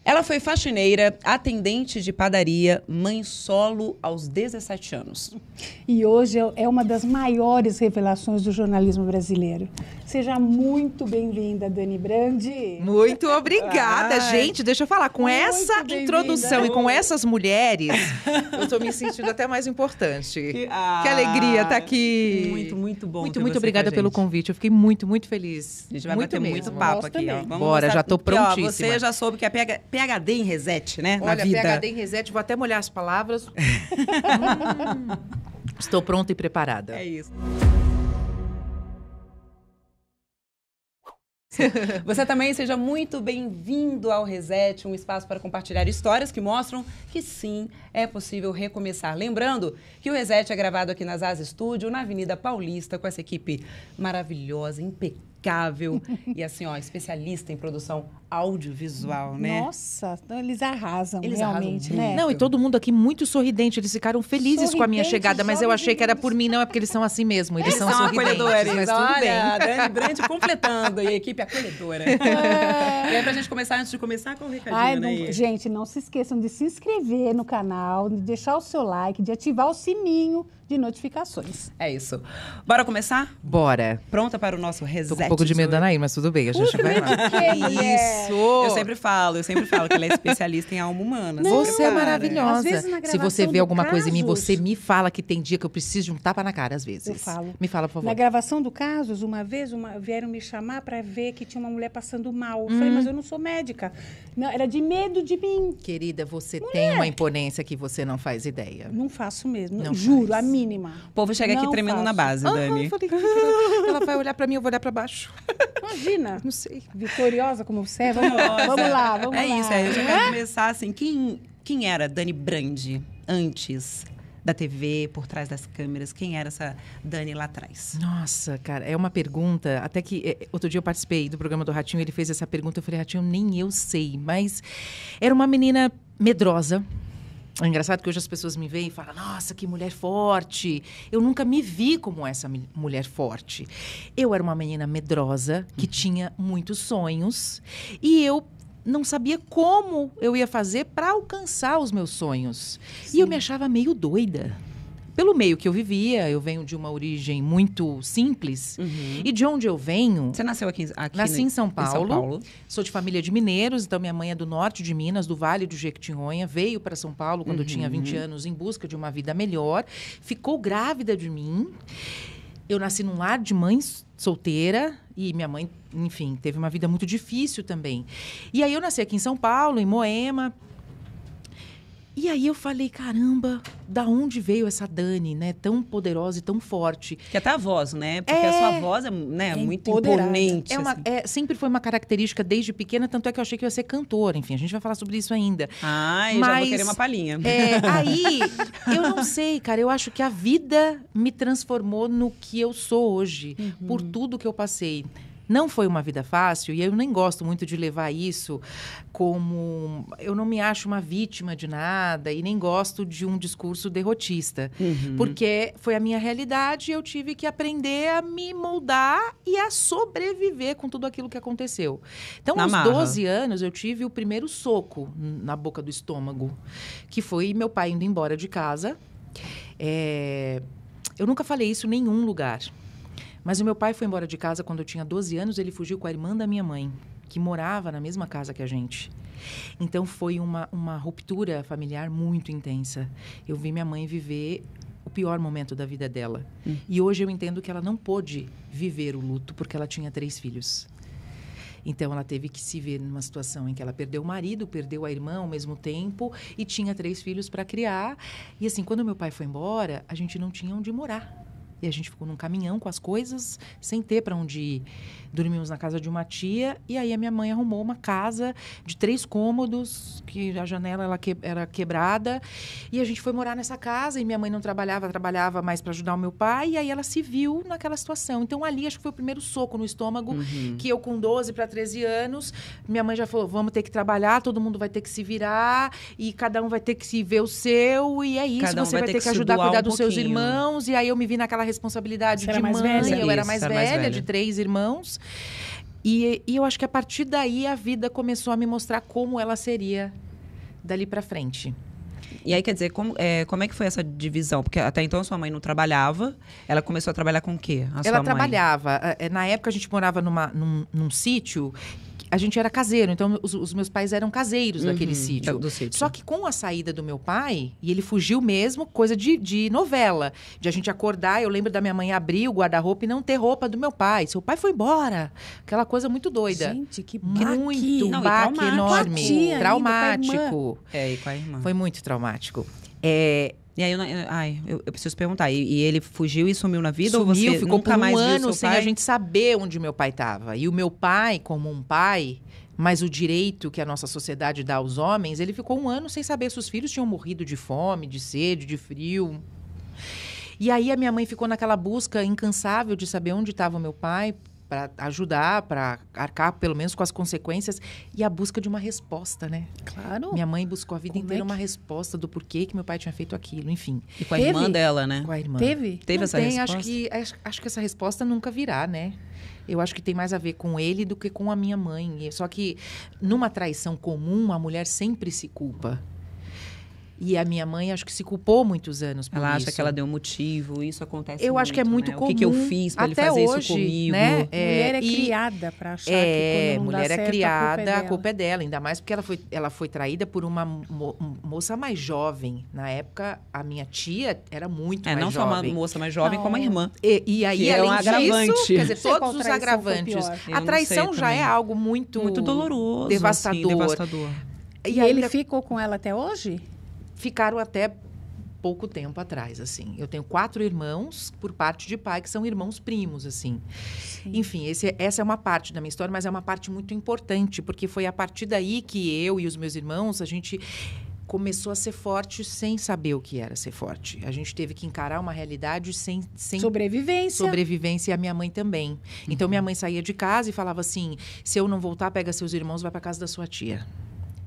Ela foi faxineira, atendente de padaria, mãe solo aos 17 anos. E hoje é uma das maiores revelações do jornalismo brasileiro. Seja muito bem-vinda, Dani Brandi. Muito obrigada, gente. Deixa eu falar, com essa introdução e com essas mulheres, eu tô me sentindo até mais importante. Que alegria estar aqui. Muito bom. Muito obrigada pelo convite. Eu fiquei muito A feliz. gente vai bater muito papo aqui, ó. Bora, já tô prontíssima. Você já soube que é PhD em reset, né? Olha, na vida. PhD em reset, vou até molhar as palavras. Estou pronta e preparada. É isso. Você também seja muito bem-vindo ao Reset, um espaço para compartilhar histórias que mostram que sim, é possível recomeçar. Lembrando que o Reset é gravado aqui nas Asa Studio, na Avenida Paulista, com essa equipe maravilhosa, impecável e assim, ó, especialista em produção audiovisual, né? Nossa, eles arrasam, Eles realmente, arrasam né? Não, e todo mundo aqui muito sorridente. Eles ficaram felizes com a minha chegada, mas eu achei que era por mim. Não, é porque eles são assim mesmo. Eles são sorridentes, mas tudo bem. Olha, Dani Brandi completando e a equipe acolhedora. E aí, pra gente começar, antes de começar, com o recadinho, né? Gente, não se esqueçam de se inscrever no canal, de deixar o seu like, de ativar o sininho de notificações. É isso. Bora começar? Bora. Pronta para o nosso reset? Tô com um pouco de medo da Anaí, mas tudo bem, a gente vai lá. Isso! Eu sempre falo que ela é especialista em alma humana. Você é Às maravilhosa. vezes, na Se você gravação vê do alguma coisa em mim, Casos- você me fala que tem dia que eu preciso de um tapa na cara, às vezes. Eu falo. Me fala, por favor. Na gravação do Casos, uma vez, vieram me chamar para ver que tinha uma mulher passando mal. Eu falei, mas eu não sou médica. Não, era de medo de mim. Querida, você tem uma imponência que você não faz ideia. Não faço mesmo. Não Juro, faz. a mínima. O povo chega aqui Não tremendo na faço. base, Dani. Eu falei, ela vai olhar pra mim, eu vou olhar pra baixo. Imagina. Não sei. Vitoriosa como você é. Vamos lá, vamos lá. É isso, eu já quero começar assim. Quem era Dani Brandi antes da TV, por trás das câmeras? Quem era essa Dani lá atrás? Nossa, cara, é uma pergunta, até que outro dia eu participei do programa do Ratinho, ele fez essa pergunta, eu falei, Ratinho, nem eu sei, mas era uma menina medrosa. É engraçado que hoje as pessoas me veem e falam, nossa, que mulher forte. Eu nunca me vi como essa mulher forte. Eu era uma menina medrosa, que tinha muitos sonhos, e eu não sabia como eu ia fazer para alcançar os meus sonhos. Sim. E eu me achava meio doida. Pelo meio que eu vivia, eu venho de uma origem muito simples. Uhum. E de onde eu venho... Você nasceu aqui Nasci em São Paulo. São Paulo. Sou de família de mineiros, então minha mãe é do norte de Minas, do Vale do Jequitinhonha. Veio para São Paulo quando eu tinha 20 anos em busca de uma vida melhor. Ficou grávida de mim. Eu nasci num lar de mãe solteira e minha mãe, enfim, teve uma vida muito difícil também. E aí eu nasci aqui em São Paulo, em Moema. E aí eu falei, caramba, da onde veio essa Dani, né? Tão poderosa e tão forte. Que até a voz, né? Porque a sua voz é, né, muito imponente. Assim. Sempre foi uma característica desde pequena, tanto é que eu achei que eu ia ser cantora. Enfim, a gente vai falar sobre isso ainda. Ai, já vou querer uma palhinha. Aí, eu não sei, cara. Eu acho que a vida me transformou no que eu sou hoje. Por tudo que eu passei. Não foi uma vida fácil e eu nem gosto muito de levar isso como... Eu não me acho uma vítima de nada e nem gosto de um discurso derrotista. Porque foi a minha realidade e eu tive que aprender a me moldar e a sobreviver com tudo aquilo que aconteceu. Então, aos 12 anos, eu tive o primeiro soco na boca do estômago, que foi meu pai indo embora de casa. Eu nunca falei isso em nenhum lugar. Mas o meu pai foi embora de casa quando eu tinha 12 anos, ele fugiu com a irmã da minha mãe, que morava na mesma casa que a gente. Então, foi uma ruptura familiar muito intensa. Eu vi minha mãe viver o pior momento da vida dela. E hoje eu entendo que ela não pôde viver o luto, porque ela tinha 3 filhos. Então, ela teve que se ver numa situação em que ela perdeu o marido, perdeu a irmã ao mesmo tempo e tinha 3 filhos para criar. E assim, quando meu pai foi embora, a gente não tinha onde morar. E a gente ficou num caminhão com as coisas, sem ter para onde ir. Dormimos na casa de uma tia, e aí a minha mãe arrumou uma casa de 3 cômodos, que a janela era quebrada. E a gente foi morar nessa casa, e minha mãe não trabalhava mais para ajudar o meu pai, e aí ela se viu naquela situação. Então, ali, acho que foi o primeiro soco no estômago, que eu, com 12 para 13 anos, minha mãe já falou, vamos ter que trabalhar, todo mundo vai ter que se virar, e cada um vai ter que se ver o seu, e é isso, você vai ter que ajudar a cuidar dos seus irmãos. E aí eu me vi naquela responsabilidade de mãe. Eu era mais velha de 3 irmãos. E eu acho que a partir daí a vida começou a me mostrar como ela seria dali para frente. E aí, quer dizer, como é que foi essa divisão? Porque até então a sua mãe não trabalhava. Ela começou a trabalhar com o quê? Ela trabalhava. Na época, a gente morava num sítio. A gente era caseiro, então os meus pais eram caseiros daquele sítio. Do sítio. Só que com a saída do meu pai, e ele fugiu mesmo, coisa de novela. De a gente acordar, eu lembro da minha mãe abrir o guarda-roupa e não ter roupa do meu pai. Seu pai foi embora. Aquela coisa muito doida. Gente, que muito não, baque enorme. Tia, Traumático. E com a irmã. Foi muito traumático. E aí, eu preciso perguntar, e ele fugiu e sumiu na vida? Sumiu, ou você ficou nunca por mais um viu ano seu sem pai? a gente saber onde o meu pai estava. E o meu pai, como um pai, mas o direito que a nossa sociedade dá aos homens, ele ficou um ano sem saber se os filhos tinham morrido de fome, de sede, de frio. E aí a minha mãe ficou naquela busca incansável de saber onde estava o meu pai, para ajudar, para arcar pelo menos com as consequências, e a busca de uma resposta, né? Claro. Minha mãe buscou a vida Como inteira é que- uma resposta do porquê que meu pai tinha feito aquilo, enfim. E com a Teve? irmã dela, né? Com a irmã. Teve? Teve Não essa tem, resposta? acho que essa resposta nunca virá, né? Eu acho que tem mais a ver com ele do que com a minha mãe. Só que numa traição comum, a mulher sempre se culpa. E a minha mãe, acho que se culpou muitos anos por Ela isso. acha que ela deu motivo, isso acontece Eu acho que é muito né? comum. O que eu fiz para ele até fazer hoje, isso comigo? né? Mulher é E- criada para achar que quando não mulher dá é certo, criada, a culpa é dela. ainda mais porque ela foi traída por uma moça mais jovem. Na época, a minha tia era muito mais Não só uma jovem. moça mais jovem, Não. como a irmã. E aí, Que é além um disso, agravante. quer dizer, Não sei qual todos os traição foi agravantes. pior. Eu A não traição sei já é também. algo muito... Muito doloroso, devastador. assim, devastador. E ainda ele ficou com ela até hoje? ficaram até pouco tempo atrás, assim. Eu tenho 4 irmãos por parte de pai, que são irmãos primos, assim. Sim. Enfim, essa é uma parte da minha história, mas é uma parte muito importante, porque foi a partir daí que eu e os meus irmãos, a gente começou a ser forte sem saber o que era ser forte. A gente teve que encarar uma realidade sem Sobrevivência. sobrevivência, e a minha mãe também. Então, minha mãe saía de casa e falava assim, se eu não voltar, pega seus irmãos, vai para casa da sua tia.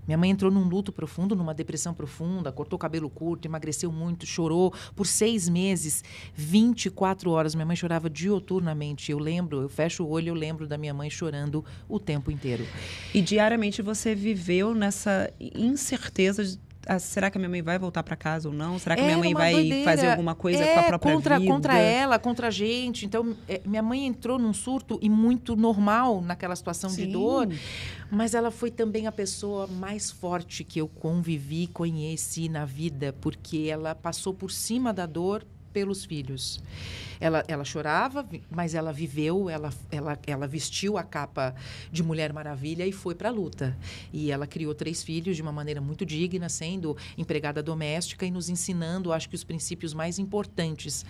Minha mãe entrou num luto profundo, numa depressão profunda, cortou o cabelo curto, emagreceu muito, chorou por 6 meses, 24 horas. Minha mãe chorava dioturnamente. Eu fecho o olho e eu lembro da minha mãe chorando o tempo inteiro. E diariamente você viveu nessa incerteza de, será que a minha mãe vai voltar para casa ou não? Será que a minha Era mãe uma vai doideira. fazer alguma coisa com a própria vida? Contra ela, contra a gente. Então, minha mãe entrou num surto e muito normal naquela situação de Sim. dor. Mas ela foi também a pessoa mais forte que eu convivi, conheci na vida, porque ela passou por cima da dor pelos filhos. Ela chorava, mas ela viveu, ela vestiu a capa de Mulher Maravilha e foi para a luta. E ela criou 3 filhos de uma maneira muito digna, sendo empregada doméstica e nos ensinando, acho que os princípios mais importantes,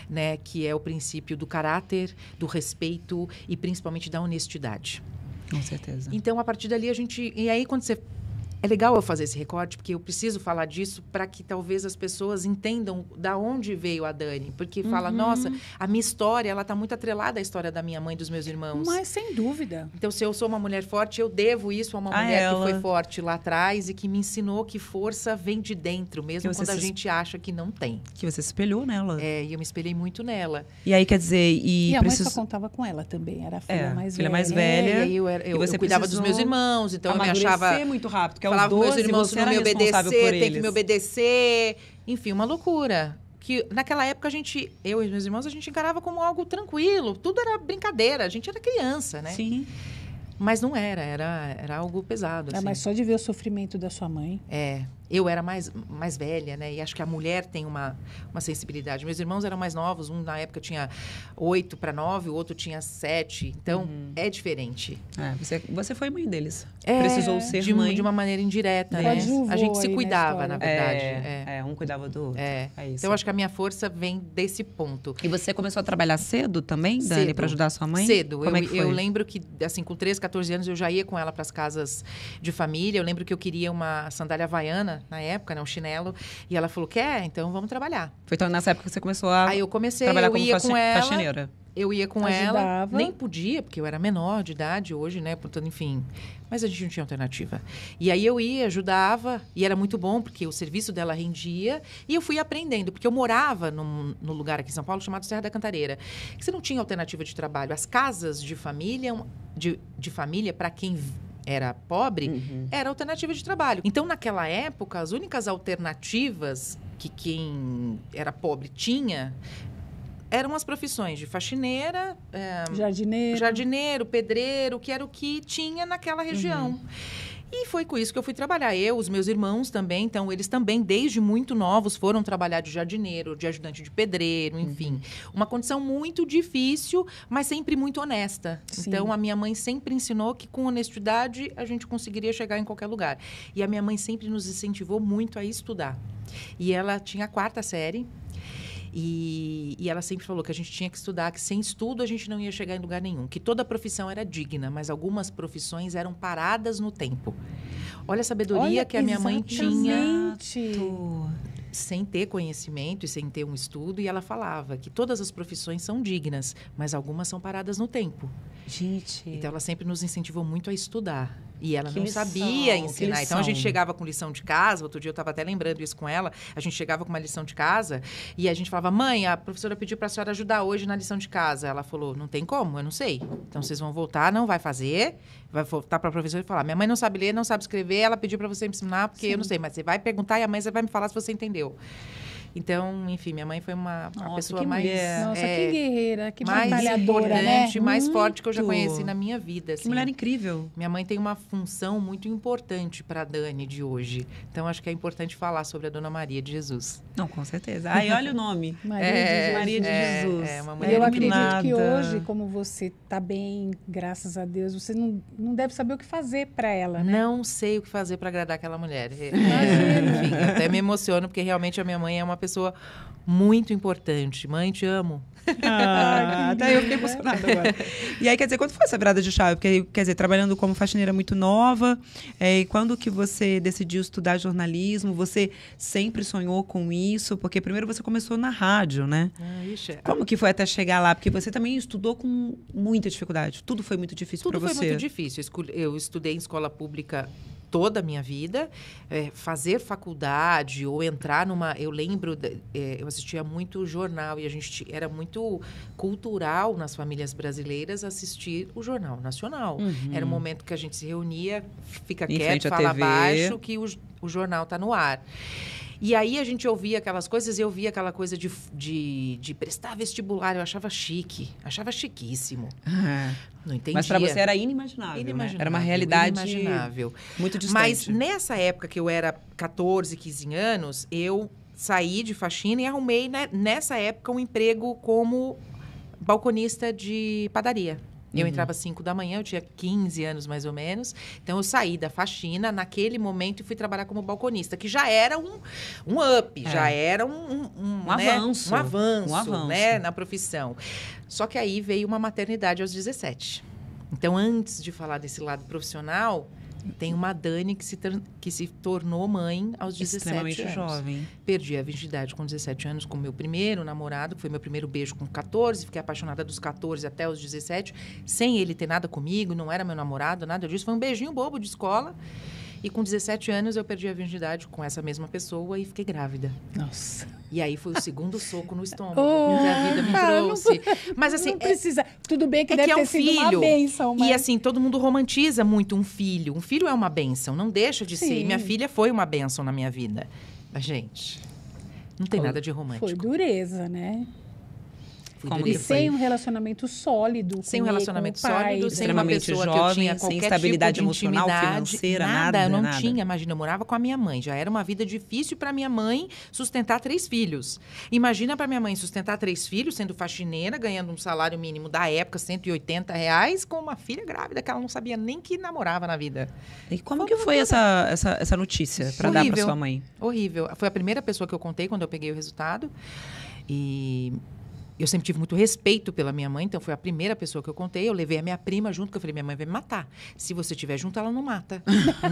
né, que é o princípio do caráter, do respeito e principalmente da honestidade. Com certeza. Então, a partir dali, e aí, quando você... É legal eu fazer esse recorte, porque eu preciso falar disso para que talvez as pessoas entendam da onde veio a Dani. Porque fala, nossa, a minha história, ela está muito atrelada à história da minha mãe e dos meus irmãos. Mas sem dúvida. Então, se eu sou uma mulher forte, eu devo isso a uma A mulher ela. que foi forte lá atrás e que me ensinou que força vem de dentro, mesmo Que você quando a se- gente acha que não tem. Que você se espelhou nela. E eu me espelhei muito nela. E aí, quer dizer, E a precisa... mãe só contava com ela também. Era a filha mais filha velha. mais velha. E aí eu E você cuidava dos precisou meus irmãos, então eu me amadurecer achava... muito rápido, porque aos Falava para 12 meus irmãos você não era me responsável por obedecer, tem que eles. me obedecer. Enfim, uma loucura. Que naquela época eu e meus irmãos, a gente encarava como algo tranquilo. Tudo era brincadeira, a gente era criança, né? Sim. Mas não era algo pesado, assim. Mas só de ver o sofrimento da sua mãe. Eu era mais velha, né? E acho que a mulher tem uma sensibilidade. Meus irmãos eram mais novos. Um, na época, tinha 8 para 9, o outro tinha 7. Então, é diferente. Você foi mãe deles. Precisou ser de, mãe. de uma maneira indireta, né? Coadjuvou A gente se aí na cuidava, história. na verdade. Um cuidava do outro. É isso. Então, acho que a minha força vem desse ponto. E você começou a trabalhar cedo também, Dani, Cedo. para ajudar a sua mãe? Cedo. Como é que foi? Eu lembro que, assim, com 13, 14 anos, eu já ia com ela para as casas de família. Eu lembro que eu queria uma sandália havaiana, na época, né? Um chinelo. E ela falou, quer? Então vamos trabalhar. Foi então nessa época que você começou a Aí eu comecei, trabalhar eu como ia com ela. faxineira. Eu ia com Ajudava. ela, nem podia, porque eu era menor de idade hoje, né? Portanto, enfim. Mas a gente não tinha alternativa. E aí eu ia, ajudava, e era muito bom, porque o serviço dela rendia, e eu fui aprendendo, porque eu morava no lugar aqui em São Paulo chamado Serra da Cantareira, que você não tinha alternativa de trabalho. As casas de família, de família, para quem era pobre, era alternativa de trabalho. Então, naquela época, as únicas alternativas que quem era pobre tinha eram as profissões de faxineira, jardineiro, pedreiro, que era o que tinha naquela região. E foi com isso que eu fui trabalhar. Eu, os meus irmãos também, então eles também, desde muito novos, foram trabalhar de jardineiro, de ajudante de pedreiro, enfim. Uma condição muito difícil, mas sempre muito honesta. Sim. Então, a minha mãe sempre ensinou que com honestidade a gente conseguiria chegar em qualquer lugar. E a minha mãe sempre nos incentivou muito a estudar. E ela tinha a 4ª série. E ela sempre falou que a gente tinha que estudar, que sem estudo a gente não ia chegar em lugar nenhum. Que toda profissão era digna, mas algumas profissões eram paradas no tempo. Olha a sabedoria que a minha mãe tinha, sem ter conhecimento e sem ter um estudo. E ela falava que todas as profissões são dignas, mas algumas são paradas no tempo. Gente. Então, ela sempre nos incentivou muito a estudar. E ela Que não lição, sabia que ensinar. Então, a gente lição. chegava com lição de casa. Outro dia, eu estava até lembrando isso com ela. A gente chegava com uma lição de casa e a gente falava, mãe, a professora pediu para a senhora ajudar hoje na lição de casa. Ela falou, não tem como, eu não sei. Então, vocês vão voltar, não vai fazer. Vai voltar para a professora e falar, minha mãe não sabe ler, não sabe escrever. Ela pediu para você me ensinar, porque eu não sei. Mas você vai perguntar e amanhã você vai me falar se você entendeu. Então, enfim, minha mãe foi a pessoa que mais... mulher. Nossa, que guerreira, que mais batalhadora, importante, né? mais forte que eu já Muito. conheci na minha vida. Que Assim. mulher incrível. Minha mãe tem uma função muito importante para a Dani de hoje. Então, acho que é importante falar sobre a Dona Maria de Jesus. Não, com certeza. Ai, olha o nome. Maria de Jesus. Maria de Jesus. É uma E mulher eu acredito iluminada. que hoje, como você está bem, graças a Deus, você não deve saber o que fazer para ela, né? Não sei o que fazer para agradar aquela mulher. Imagina. Enfim, eu até me emociono, porque realmente a minha mãe é uma pessoa muito importante. Mãe, te amo. Até eu fiquei emocionada agora. E aí, quer dizer, quando foi essa virada de chave? Porque, quer dizer, trabalhando como faxineira muito nova, e quando que você decidiu estudar jornalismo? Você sempre sonhou com isso? Porque primeiro você começou na rádio, né? Como que foi até chegar lá? Porque você também estudou com muita dificuldade. Tudo foi muito difícil para você. Tudo foi muito difícil. Eu estudei em escola pública toda a minha vida, fazer faculdade ou entrar numa... Eu lembro, eu assistia muito jornal e a gente era muito cultural nas famílias brasileiras assistir o Jornal Nacional. Era um momento que a gente se reunia, fica Em quieto, frente à fala TV. baixo, que o jornal está no ar. E aí a gente ouvia aquelas coisas, eu via aquela coisa de prestar vestibular, eu achava chique, achava chiquíssimo. Não entendia. Mas para você era inimaginável, né? Era uma realidade inimaginável. muito distante. Mas nessa época que eu era 14, 15 anos, eu saí de faxina e arrumei, né, nessa época, um emprego como balconista de padaria. Eu entrava às 5 da manhã, eu tinha 15 anos mais ou menos. Então, eu saí da faxina naquele momento e fui trabalhar como balconista, que já era um up, já era um avanço. Um avanço, né, né, na profissão. Só que aí veio uma maternidade aos 17. Então, antes de falar desse lado profissional, tem uma Dani que se tornou mãe aos 17 extremamente anos. jovem. Perdi a virgindade com 17 anos com meu primeiro namorado, que foi meu primeiro beijo com 14. Fiquei apaixonada dos 14 até os 17, sem ele ter nada comigo, não era meu namorado, nada disso. Foi um beijinho bobo de escola. E com 17 anos eu perdi a virgindade com essa mesma pessoa e fiquei grávida. Nossa. E aí foi o segundo soco no estômago que a vida me trouxe. Mas assim, não precisa. Tudo bem que é deve que é ter um sido filho. uma bênção, mas... E assim, todo mundo romantiza muito um filho. Um filho é uma bênção, não deixa de ser. Sim. Minha filha foi uma bênção na minha vida. Mas, gente, não tem nada de romântico. Foi dureza, né? Como E que sem foi? um relacionamento sólido. Sem um relacionamento com o pai, sólido, sem uma extremamente pessoa que eu jovem, tinha sem qualquer estabilidade tipo de emocional, intimidade, financeira, nada. nada, Eu não nada. tinha, imagina, eu morava com a minha mãe. Já era uma vida difícil para minha mãe sustentar 3 filhos. Imagina para minha mãe sustentar 3 filhos, sendo faxineira, ganhando um salário mínimo da época, R$180, com uma filha grávida que ela não sabia nem que namorava na vida. E como que foi essa notícia para dar para Horrível. sua mãe? Horrível. Foi a primeira pessoa que eu contei quando eu peguei o resultado. E eu sempre tive muito respeito pela minha mãe, então foi a primeira pessoa que eu contei. Eu levei a minha prima junto, porque eu falei, minha mãe vai me matar. Se você estiver junto, ela não mata.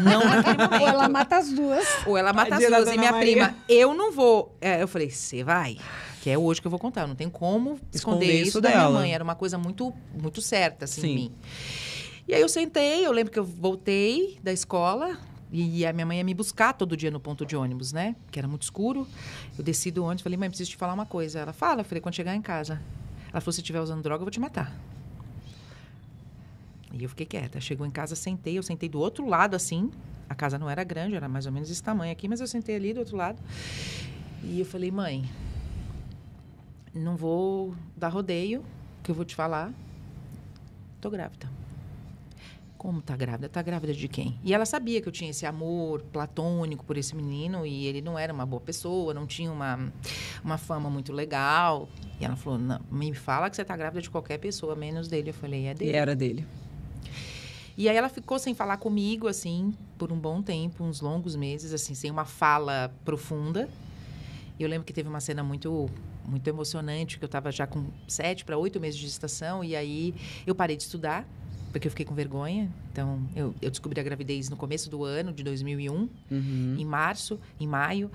Não naquele momento. Ou ela mata as duas. Ou ela mata as Tadinha da duas. E Dona minha Maria. prima, eu não vou. Eu falei, você vai? Que é hoje que eu vou contar. Eu não tenho como esconder isso da minha dela. mãe. Era uma coisa muito, muito certa, assim, Sim. em mim. E aí eu sentei, eu lembro que eu voltei da escola e a minha mãe ia me buscar todo dia no ponto de ônibus, né? Que era muito escuro. Eu desci do ônibus e falei, mãe, preciso te falar uma coisa. Ela fala, eu falei, quando chegar em casa. Ela falou, se estiver usando droga, eu vou te matar. E eu fiquei quieta. Chegou em casa, eu sentei do outro lado, assim. A casa não era grande, era mais ou menos esse tamanho aqui, mas eu sentei ali do outro lado. E eu falei, mãe, não vou dar rodeio, que eu vou te falar. Tô grávida. Como tá grávida? Tá grávida de quem? E ela sabia que eu tinha esse amor platônico por esse menino e ele não era uma boa pessoa, não tinha uma fama muito legal. E ela falou, não, me fala que você tá grávida de qualquer pessoa, menos dele. Eu falei, é dele. E era dele. E aí ela ficou sem falar comigo, assim, por um bom tempo, uns longos meses, assim, sem uma fala profunda. E eu lembro que teve uma cena muito emocionante, que eu estava já com 7 para 8 meses de gestação, e aí eu parei de estudar, porque eu fiquei com vergonha. Então, eu descobri a gravidez no começo do ano, de 2001, em maio.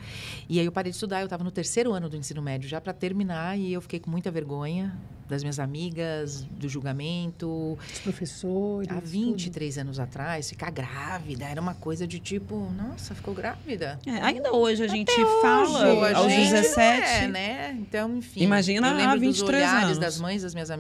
E aí eu parei de estudar, eu estava no 3º ano do ensino médio, já para terminar, e eu fiquei com muita vergonha das minhas amigas, do julgamento. Os professores. Há 23 anos atrás, ficar grávida era uma coisa de tipo, nossa, ficou grávida. Ainda hoje a gente Hoje, fala a aos gente 17. É, né? Então, enfim. Imagina eu lembro há 23 dos olhares anos. das mães das minhas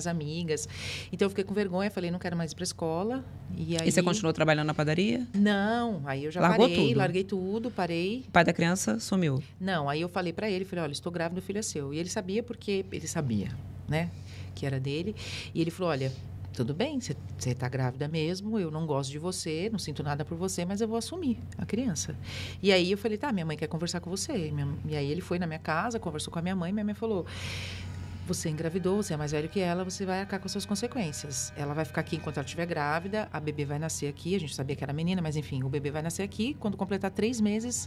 amigas. Então, eu fiquei com vergonha, falei, não quero mais ir pra escola. E aí... E você continuou trabalhando na padaria? Não, aí eu já Largou parei, tudo? larguei tudo, parei. O pai da criança sumiu. Não, aí eu falei pra ele, falei, olha, estou grávida, o filho é seu. E ele sabia porque ele sabia, né? Que era dele. E ele falou, olha, tudo bem, você está grávida mesmo, eu não gosto de você, não sinto nada por você, mas eu vou assumir a criança. E aí eu falei, tá, minha mãe quer conversar com você. E aí ele foi na minha casa, conversou com a minha mãe falou, você engravidou, você é mais velho que ela, você vai arcar com as suas consequências. Ela vai ficar aqui enquanto ela estiver grávida, a bebê vai nascer aqui, a gente sabia que era menina, mas enfim, o bebê vai nascer aqui, quando completar 3 meses,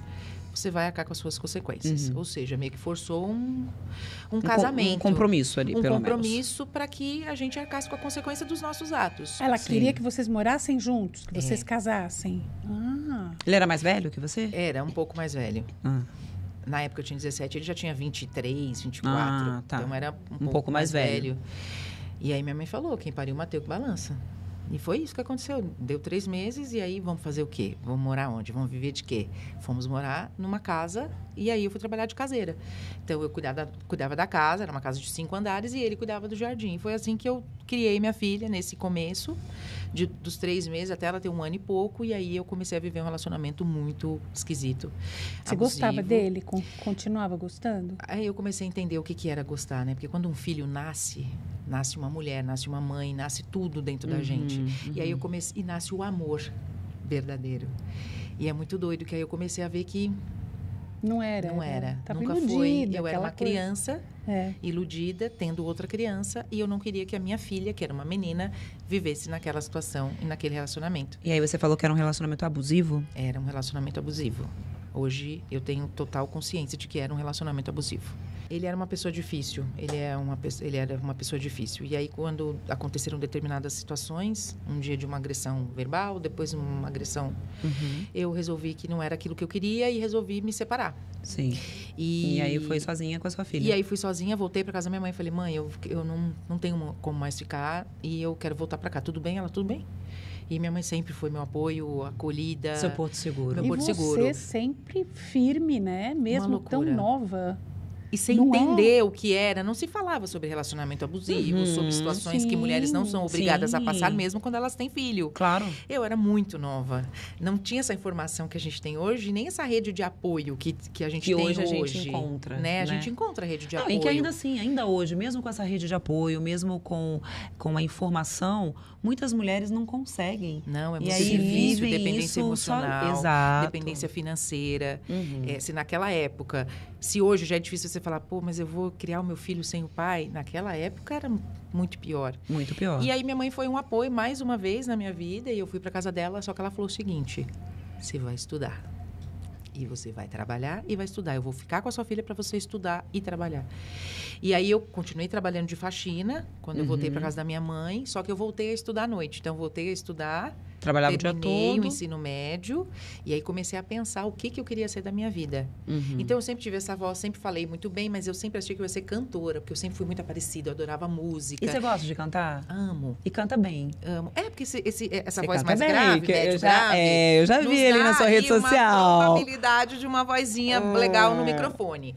você vai arcar com as suas consequências. Ou seja, meio que forçou um casamento. Um compromisso ali, pelo menos. Um compromisso para que a gente arcasse com a consequência dos nossos atos. Ela Sim. queria que vocês morassem juntos, que vocês casassem. Ah. Ele era mais velho que você? Era um pouco mais velho. Ah. Na época eu tinha 17, ele já tinha 23, 24. Ah, tá. Então era Um pouco mais velho. E aí minha mãe falou, quem pariu Mateu que balança. E foi isso que aconteceu. Deu 3 meses e aí vamos fazer o quê? Vamos morar onde? Vamos viver de quê? Fomos morar numa casa e aí eu fui trabalhar de caseira. Então eu cuidava da casa, era uma casa de 5 andares e ele cuidava do jardim. E foi assim que eu criei minha filha nesse começo, dos 3 meses até ela ter 1 ano e pouco. E aí eu comecei a viver um relacionamento muito esquisito. Você abusivo. gostava dele? Continuava gostando? Aí eu comecei a entender o que era gostar, né? Porque quando um filho nasce uma mulher, nasce uma mãe, nasce tudo dentro da gente. E aí eu comecei, e nasce o amor verdadeiro. E é muito doido, que aí eu comecei a ver que não era. não era. Tava Nunca iludida, foi. Eu era aquela uma coisa. criança iludida, tendo outra criança, e eu não queria que a minha filha, que era uma menina, vivesse naquela situação e naquele relacionamento. E aí você falou que era um relacionamento abusivo? Era um relacionamento abusivo. Hoje eu tenho total consciência de que era um relacionamento abusivo. Ele era uma pessoa difícil, ele era uma pessoa difícil. E aí, quando aconteceram determinadas situações, um dia de uma agressão verbal, depois uma agressão, eu resolvi que não era aquilo que eu queria e resolvi me separar. Sim. E aí foi sozinha com a sua filha? E aí fui sozinha, voltei para casa da minha mãe e falei, mãe, eu não tenho como mais ficar e eu quero voltar para cá. Tudo bem? Ela, tudo bem. E minha mãe sempre foi meu apoio, acolhida. Seu porto seguro. Meu E porto você seguro. sempre firme, né? Mesmo tão loucura. nova. E sem Não entender o que era, não se falava sobre relacionamento abusivo, sobre situações que Sim, mulheres não são obrigadas a sim. passar, mesmo quando elas têm filho. Claro. Eu era muito nova. Não tinha essa informação que a gente tem hoje, nem essa rede de apoio que a gente Que tem hoje hoje. a gente encontra, Né? A né? gente encontra a rede de Não, apoio. e que ainda assim, ainda hoje, mesmo com essa rede de apoio, mesmo com a informação, muitas mulheres não conseguem. Não, é E muito aí difícil. vivem Dependência isso só- emocional, Exato. dependência financeira. Uhum. Se naquela época, se hoje já é difícil você falar, pô, mas eu vou criar o meu filho sem o pai, naquela época era muito pior. Muito pior. E aí minha mãe foi um apoio mais uma vez na minha vida e eu fui para casa dela, só que ela falou o seguinte: você vai estudar. e você vai trabalhar e vai estudar. Eu vou ficar com a sua filha para você estudar e trabalhar. E aí eu continuei trabalhando de faxina quando eu voltei para casa da minha mãe, só que eu voltei a estudar à noite. Então, voltei a estudar. Trabalhava o dia Terminei todo. o ensino médio e aí comecei a pensar o que eu queria ser da minha vida. Então, eu sempre tive essa voz, sempre falei muito bem, mas eu sempre achei que eu ia ser cantora, porque eu sempre fui muito aparecida, eu adorava música. E você gosta de cantar? Amo. E canta bem. Amo. É, porque essa Você voz canta mais bem, grave, que médio eu já- grave, eu já vi nos ali na dá sua rede aí social. uma probabilidade de uma vozinha legal no microfone.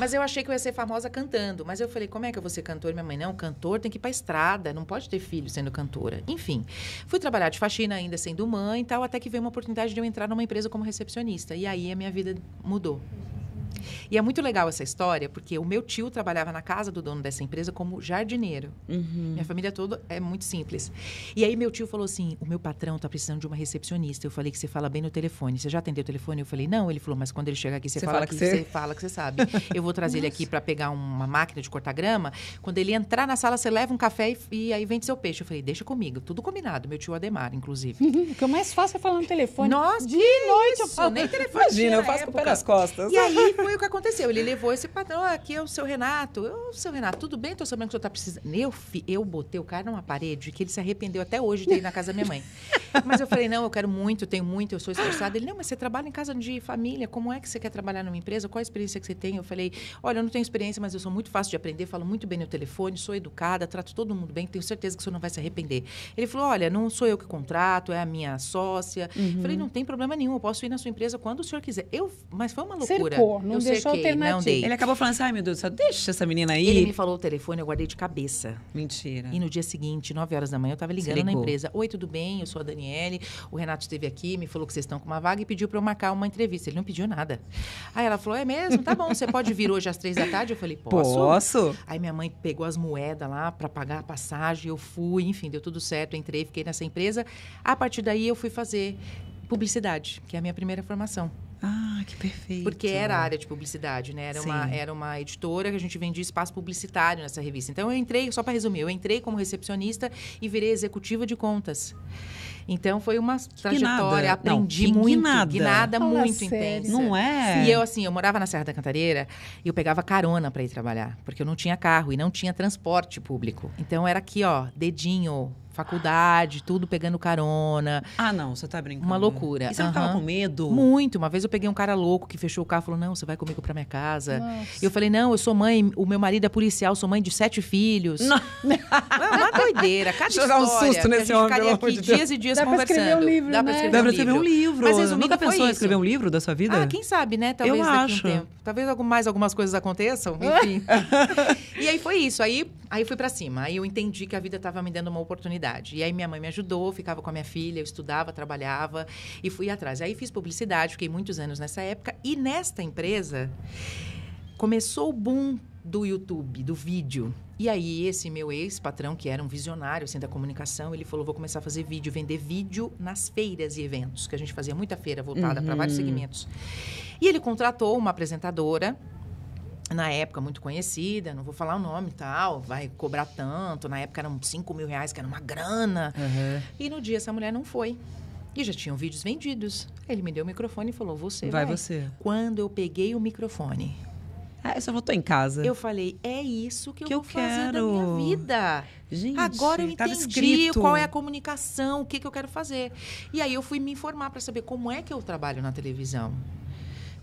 Mas eu achei que eu ia ser famosa cantando. Mas eu falei, como é que eu vou ser cantora? Minha mãe, não, cantor tem que ir pra estrada, não pode ter filho sendo cantora. Enfim, fui trabalhar de faxina ainda sendo mãe e tal, até que veio uma oportunidade de eu entrar numa empresa como recepcionista. E aí a minha vida mudou. E é muito legal essa história, porque o meu tio trabalhava na casa do dono dessa empresa como jardineiro. Minha família toda é muito simples. E aí meu tio falou assim, o meu patrão tá precisando de uma recepcionista. Eu falei que você fala bem no telefone. Você já atendeu o telefone? Eu falei, não. Ele falou, mas quando ele chegar aqui, você fala que você fala que você sabe. Eu vou trazer ele aqui para pegar uma máquina de cortar grama. Quando ele entrar na sala, você leva um café e aí vende seu peixe. Eu falei, deixa comigo. Tudo combinado. Meu tio Ademar, inclusive. O que é mais fácil é falar no telefone. Nossa, de noite eu isso, falo. nem telefone Imagina, tinha eu na faço com o pé época. nas costas. E aí foi o que aconteceu. Ele levou esse patrão, aqui é o seu Renato. Seu Renato, tudo bem? Tô sabendo que o senhor tá precisando. Eu botei o cara numa parede que ele se arrependeu até hoje de ir na casa da minha mãe. Mas eu falei, não, eu quero muito, eu tenho muito, eu sou esforçada. Ele, não, mas você trabalha em casa de família, como é que você quer trabalhar numa empresa? Qual a experiência que você tem? Eu falei, olha, eu não tenho experiência, mas eu sou muito fácil de aprender, falo muito bem no telefone, sou educada, trato todo mundo bem, tenho certeza que o senhor não vai se arrepender. Ele falou, olha, não sou eu que contrato, é a minha sócia. Eu falei, não tem problema nenhum, eu posso ir na sua empresa quando o senhor quiser. Mas foi uma loucura. Cercou, não eu deixou cerquei, não alternativa. dei. Ele acabou falando assim, ai meu Deus do céu, deixa essa menina aí. Ele me falou o telefone, eu guardei de cabeça. Mentira. E no dia seguinte, 9 horas da manhã, eu estava ligando na ligou. empresa. Oi, tudo bem? Eu sou a Daniele. O Renato esteve aqui, me falou que vocês estão com uma vaga e pediu para eu marcar uma entrevista. Ele não pediu nada. Aí ela falou, é mesmo? Tá bom, você pode vir hoje às 3 da tarde? Eu falei, posso? Posso? Aí minha mãe pegou as moedas lá para pagar a passagem, eu fui, enfim, deu tudo certo, entrei, fiquei nessa empresa. A partir daí eu fui fazer publicidade, que é a minha primeira formação. Ah, que perfeito. Porque era a área de publicidade, né? Sim. Era uma editora que a gente vendia espaço publicitário nessa revista. Então, eu entrei, só para resumir, eu entrei como recepcionista e virei executiva de contas. Então, foi uma trajetória, aprendi muito. Guinada Fala muito sério. intensa. Não é? E eu, assim, eu morava na Serra da Cantareira e eu pegava carona para ir trabalhar, porque eu não tinha carro e não tinha transporte público. Então, era aqui, ó, dedinho, faculdade, tudo pegando carona. Ah, não, você tá brincando. Uma loucura. E você não tava com medo? Muito. Uma vez eu peguei um cara louco que fechou o carro e falou, não, você vai comigo pra minha casa. Nossa. E eu falei, não, eu sou mãe, o meu marido é policial, sou mãe de 7 filhos. Não. Uma doideira, cada Deixa eu dar um história. susto nesse que a gente homem, ficaria pelo amor aqui de Deus. dias e dias Dá pra conversando. escrever um livro, Dá pra né? escrever Dá um pra escrever um livro. Mas resumindo, Nunca pensou foi em escrever isso. um livro da sua vida? Ah, quem sabe, né? Talvez Eu daqui acho. um tempo. Talvez mais algumas coisas aconteçam, enfim. E aí foi isso. Aí fui pra cima. Aí eu entendi que a vida estava me dando uma oportunidade. E aí minha mãe me ajudou, ficava com a minha filha, eu estudava, trabalhava e fui atrás. Aí fiz publicidade, fiquei muitos anos nessa época. E nesta empresa começou o boom do YouTube, do vídeo. E aí, esse meu ex-patrão, que era um visionário assim, da comunicação, ele falou, vou começar a fazer vídeo, vender vídeo nas feiras e eventos, que a gente fazia muita feira voltada para vários segmentos. E ele contratou uma apresentadora, na época muito conhecida, não vou falar o nome e tal, vai cobrar tanto, na época eram 5 mil reais, que era uma grana. E no dia essa mulher não foi. E já tinham vídeos vendidos. Ele me deu o microfone e falou, você vai. Você. Quando eu peguei o microfone, Ah, eu só voltou em casa. eu falei, é isso que eu vou fazer da quero. minha vida. Gente, Agora eu tava entendi escrito. qual é a comunicação, o que eu quero fazer. E aí eu fui me informar para saber como é que eu trabalho na televisão.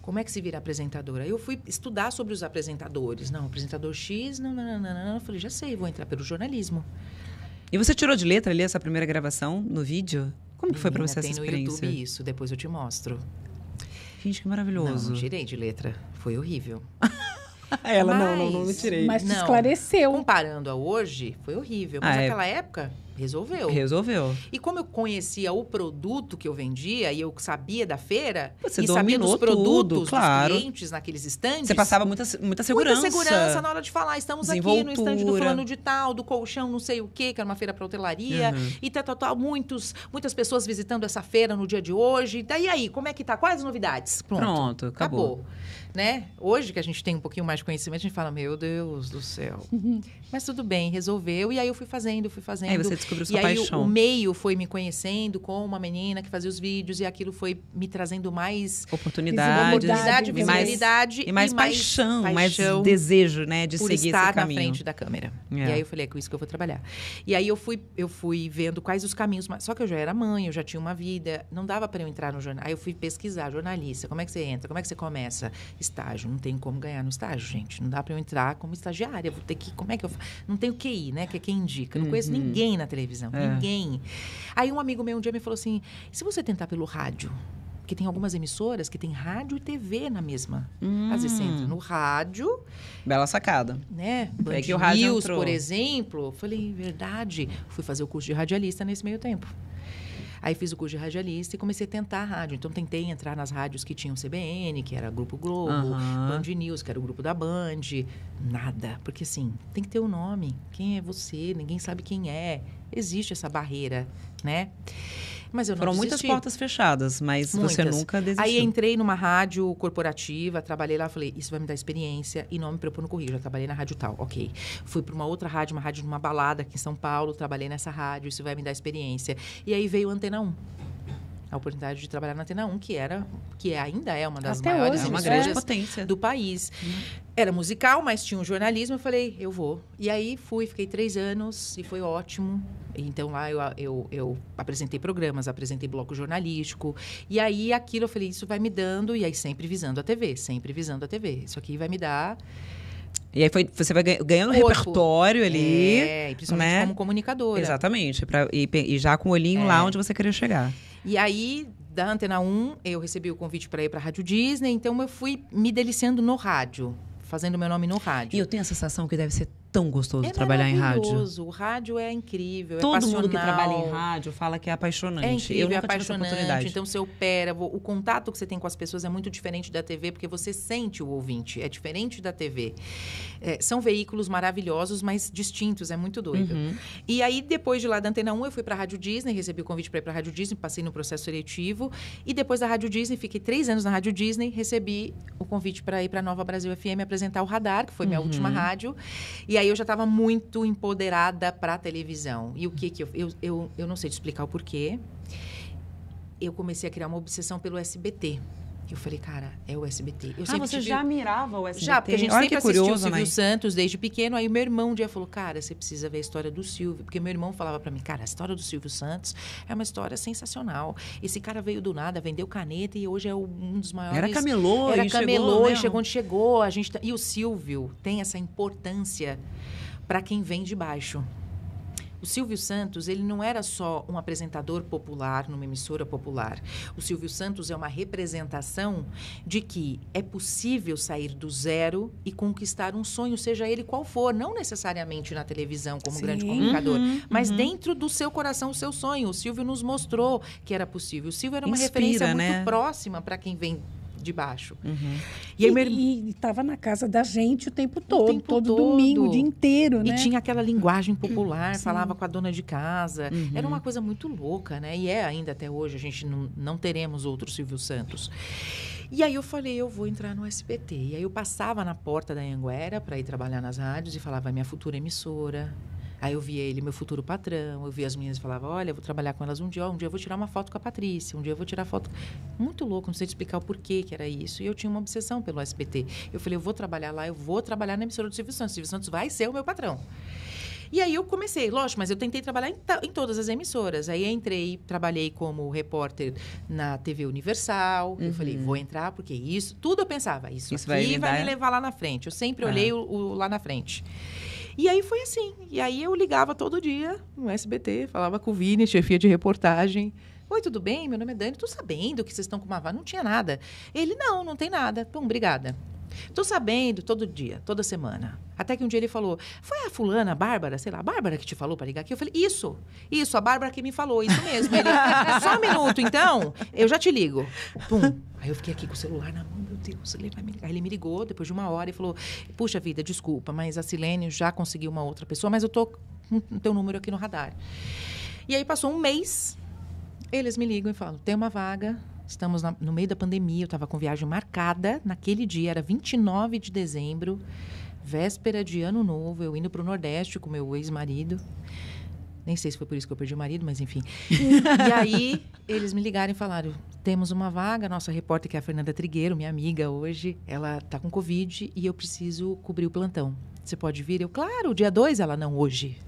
Como é que se vira apresentadora? Eu fui estudar sobre os apresentadores. Não, apresentador X, não. Eu falei, já sei, vou entrar pelo jornalismo. E você tirou de letra ali essa primeira gravação no vídeo? Como que foi pra Menina, você essa tem no experiência? YouTube isso, depois eu te mostro. Gente, que maravilhoso. Não tirei de letra. Foi horrível. Ela, Mas- não tirei. Mas te Não. esclareceu. Comparando a hoje, foi horrível. Mas Ah, é. naquela época, resolveu. Resolveu. E como eu conhecia o produto que eu vendia e eu sabia da feira, Você e sabia dominou dos produtos tudo, claro. dos clientes naqueles estandes... Você passava muita segurança. Muita segurança na hora de falar. Estamos aqui no estande do Desenvoltura. fulano de tal, do colchão, não sei o quê, que era uma feira para hotelaria. E tal. Muitas pessoas visitando essa feira no dia de hoje. E aí, como é que tá? Quais as novidades? Pronto, acabou. Né? Hoje que a gente tem um pouquinho mais de conhecimento, a gente fala, meu Deus do céu. Mas tudo bem, resolveu. E aí eu fui fazendo. Aí você descobriu sua e aí paixão. o meio foi me conhecendo como uma menina que fazia os vídeos e aquilo foi me trazendo mais oportunidade, visibilidade e mais paixão, mais desejo, né, de por seguir estar esse caminho na frente da câmera. E aí eu falei, é com isso que eu vou trabalhar. E aí eu fui vendo quais os caminhos, só que eu já era mãe, eu já tinha uma vida, não dava para eu entrar no jornal. Aí eu fui pesquisar, jornalista, como é que você entra, como é que você começa? Estágio, não tem como ganhar no estágio, gente. Não dá para eu entrar como estagiária, vou ter que, como é que eu faço? Não tenho QI, né, que é quem indica. Não conheço ninguém na televisão, ninguém. Aí um amigo meu um dia me falou assim, se você tentar pelo rádio, porque tem algumas emissoras que tem rádio e TV na mesma. Às vezes você entra no rádio. Bela sacada. Né? Band É que o rádio News, entrou. por exemplo. Falei, verdade. Fui fazer o curso de radialista nesse meio tempo. Aí fiz o curso de radialista e comecei a tentar a rádio. Então, tentei entrar nas rádios que tinham CBN, que era Grupo Globo, Band News, que era o grupo da Band. Nada. Porque, assim, tem que ter um nome. Quem é você? Ninguém sabe quem é. Existe essa barreira, né? Mas eu não Foram desisti. muitas portas fechadas, mas você nunca desistiu. Aí entrei numa rádio corporativa, trabalhei lá, falei, isso vai me dar experiência e não me propor no currículo. Já trabalhei na rádio tal, ok. Fui para uma outra rádio, uma rádio numa balada aqui em São Paulo, trabalhei nessa rádio, isso vai me dar experiência. E aí veio a Antena 1. A oportunidade de trabalhar na Antena 1, que ainda é uma das Até maiores hoje, é uma grande emissoras potência do país. Era musical, mas tinha um jornalismo. Eu falei, eu vou. E aí fiquei 3 anos e foi ótimo. Então lá eu apresentei programas, apresentei bloco jornalístico. E aí aquilo eu falei, isso vai me dando, e aí sempre visando a TV, sempre visando a TV. Isso aqui vai me dar. E aí você vai ganhando repertório ali. E principalmente como comunicadora. Exatamente. E já com o olhinho lá onde você queria chegar. E aí, da Antena 1, eu recebi o convite para ir para a Rádio Disney. Então, eu fui me deliciando no rádio, fazendo meu nome no rádio. E eu tenho a sensação que deve ser tão gostoso trabalhar em rádio. O rádio é incrível, Todo é passional. mundo que trabalha em rádio fala que é apaixonante. É incrível, eu nunca é apaixonante. tive essa oportunidade. Então, você opera, o contato que você tem com as pessoas é muito diferente da TV, porque você sente o ouvinte, é diferente da TV. São veículos maravilhosos, mas distintos, é muito doido. E aí, depois de lá da Antena 1, eu fui para a Rádio Disney, recebi o convite para ir para a Rádio Disney, passei no processo seletivo. E depois da Rádio Disney, fiquei 3 anos na Rádio Disney, recebi o convite para ir para a Nova Brasil FM apresentar o Radar, que foi minha última rádio. E aí, eu já estava muito empoderada para a televisão. E o que eu não sei te explicar o porquê. Eu comecei a criar uma obsessão pelo SBT. Eu falei, cara, é o SBT. Você já mirava o SBT? Já, porque a gente Olha sempre que assistiu curioso, o Silvio né? Santos desde pequeno. Aí o meu irmão um dia falou, cara, você precisa ver a história do Silvio. Porque meu irmão falava pra mim, cara, a história do Silvio Santos é uma história sensacional. Esse cara veio do nada, vendeu caneta e hoje é um dos maiores... Era camelô e chegou, chegou onde chegou. E o Silvio tem essa importância para quem vem de baixo. O Silvio Santos, ele não era só um apresentador popular numa emissora popular. O Silvio Santos é uma representação de que é possível sair do zero e conquistar um sonho, seja ele qual for. Não necessariamente na televisão como grande comunicador, mas dentro do seu coração, o seu sonho. O Silvio nos mostrou que era possível. O Silvio era uma referência muito próxima para quem vem de baixo. E estava na casa da gente o tempo todo, domingo, o dia inteiro, né? E tinha aquela linguagem popular, falava com a dona de casa. Era uma coisa muito louca, né? E é ainda até hoje, a gente não teremos outro Silvio Santos. E aí eu falei, eu vou entrar no SBT. E aí eu passava na porta da Anhanguera para ir trabalhar nas rádios e falava, minha futura emissora. Aí eu via ele, meu futuro patrão, eu via as meninas e falava, olha, eu vou trabalhar com elas um dia eu vou tirar uma foto com a Patrícia, um dia eu vou tirar foto... Muito louco, não sei te explicar o porquê que era isso. E eu tinha uma obsessão pelo SBT. Eu falei, eu vou trabalhar lá, eu vou trabalhar na emissora do Silvio Santos. O Silvio Santos vai ser o meu patrão. E aí eu comecei, lógico, mas eu tentei trabalhar em todas as emissoras. Aí entrei, trabalhei como repórter na TV Universal. Eu falei, vou entrar, porque isso... Tudo eu pensava, isso aqui vai me levar lá na frente. Eu sempre olhei o lá na frente. E aí foi assim. E aí eu ligava todo dia no SBT, falava com o Vini, chefia de reportagem. Oi, tudo bem? Meu nome é Dani. Tô sabendo que vocês estão com uma vaga. Não tinha nada. Ele, não tem nada. Então, obrigada. Tô sabendo todo dia, toda semana. Até que um dia ele falou, foi a fulana, a Bárbara, sei lá, a Bárbara que te falou para ligar aqui? Eu falei, isso, a Bárbara que me falou, isso mesmo. Ele, só um minuto, então, eu já te ligo. Pum. Aí eu fiquei aqui com o celular na mão, meu Deus, ele vai me ligar. Aí ele me ligou depois de 1 hora e falou, puxa vida, desculpa, mas a Silene já conseguiu uma outra pessoa, mas eu tô com o teu número aqui no radar. E aí passou 1 mês, eles me ligam e falam, tem uma vaga... Estamos no meio da pandemia, eu estava com viagem marcada naquele dia, era 29 de dezembro, véspera de Ano Novo, eu indo para o Nordeste com meu ex-marido. Nem sei se foi por isso que eu perdi o marido, mas enfim. E aí, eles me ligaram e falaram, temos uma vaga, nossa repórter, que é a Fernanda Trigueiro, minha amiga hoje, ela tá com Covid e eu preciso cobrir o plantão. Você pode vir? Eu, claro, dia 2, ela, não, hoje.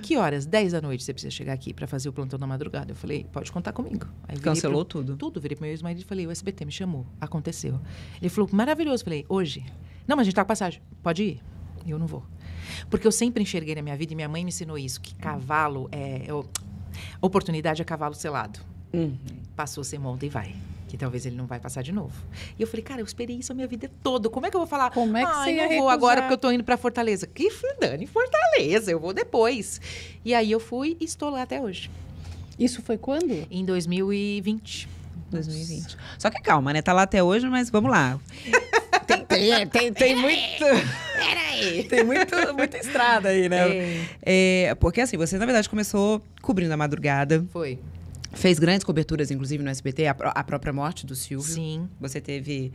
Que horas? 10 da noite você precisa chegar aqui para fazer o plantão na madrugada. Eu falei, pode contar comigo. Aí Cancelou tudo? Tudo. Virei pro meu ex-marido e falei, o SBT me chamou. Aconteceu. Ele falou, maravilhoso. Eu falei, hoje? Não, mas a gente tá com passagem. Pode ir? Eu não vou. Porque eu sempre enxerguei na minha vida, e minha mãe me ensinou isso, que cavalo oportunidade é cavalo selado. Passou, você monta e vai. Que talvez ele não vai passar de novo. E eu falei, cara, eu esperei isso a minha vida toda. Como é que eu vou falar? Como é que você ia não vou recusar? agora porque eu tô indo pra Fortaleza. Que Dani, Fortaleza, eu vou depois. E aí eu fui e estou lá até hoje. Isso foi quando? Em 2020. 2020. Só que calma, né? Tá lá até hoje, mas vamos lá. Tem muito... Peraí. Tem muita estrada aí, né? Porque assim, você na verdade começou cobrindo a madrugada. Foi. Fez grandes coberturas, inclusive, no SBT, a própria morte do Silvio. Sim. Você teve,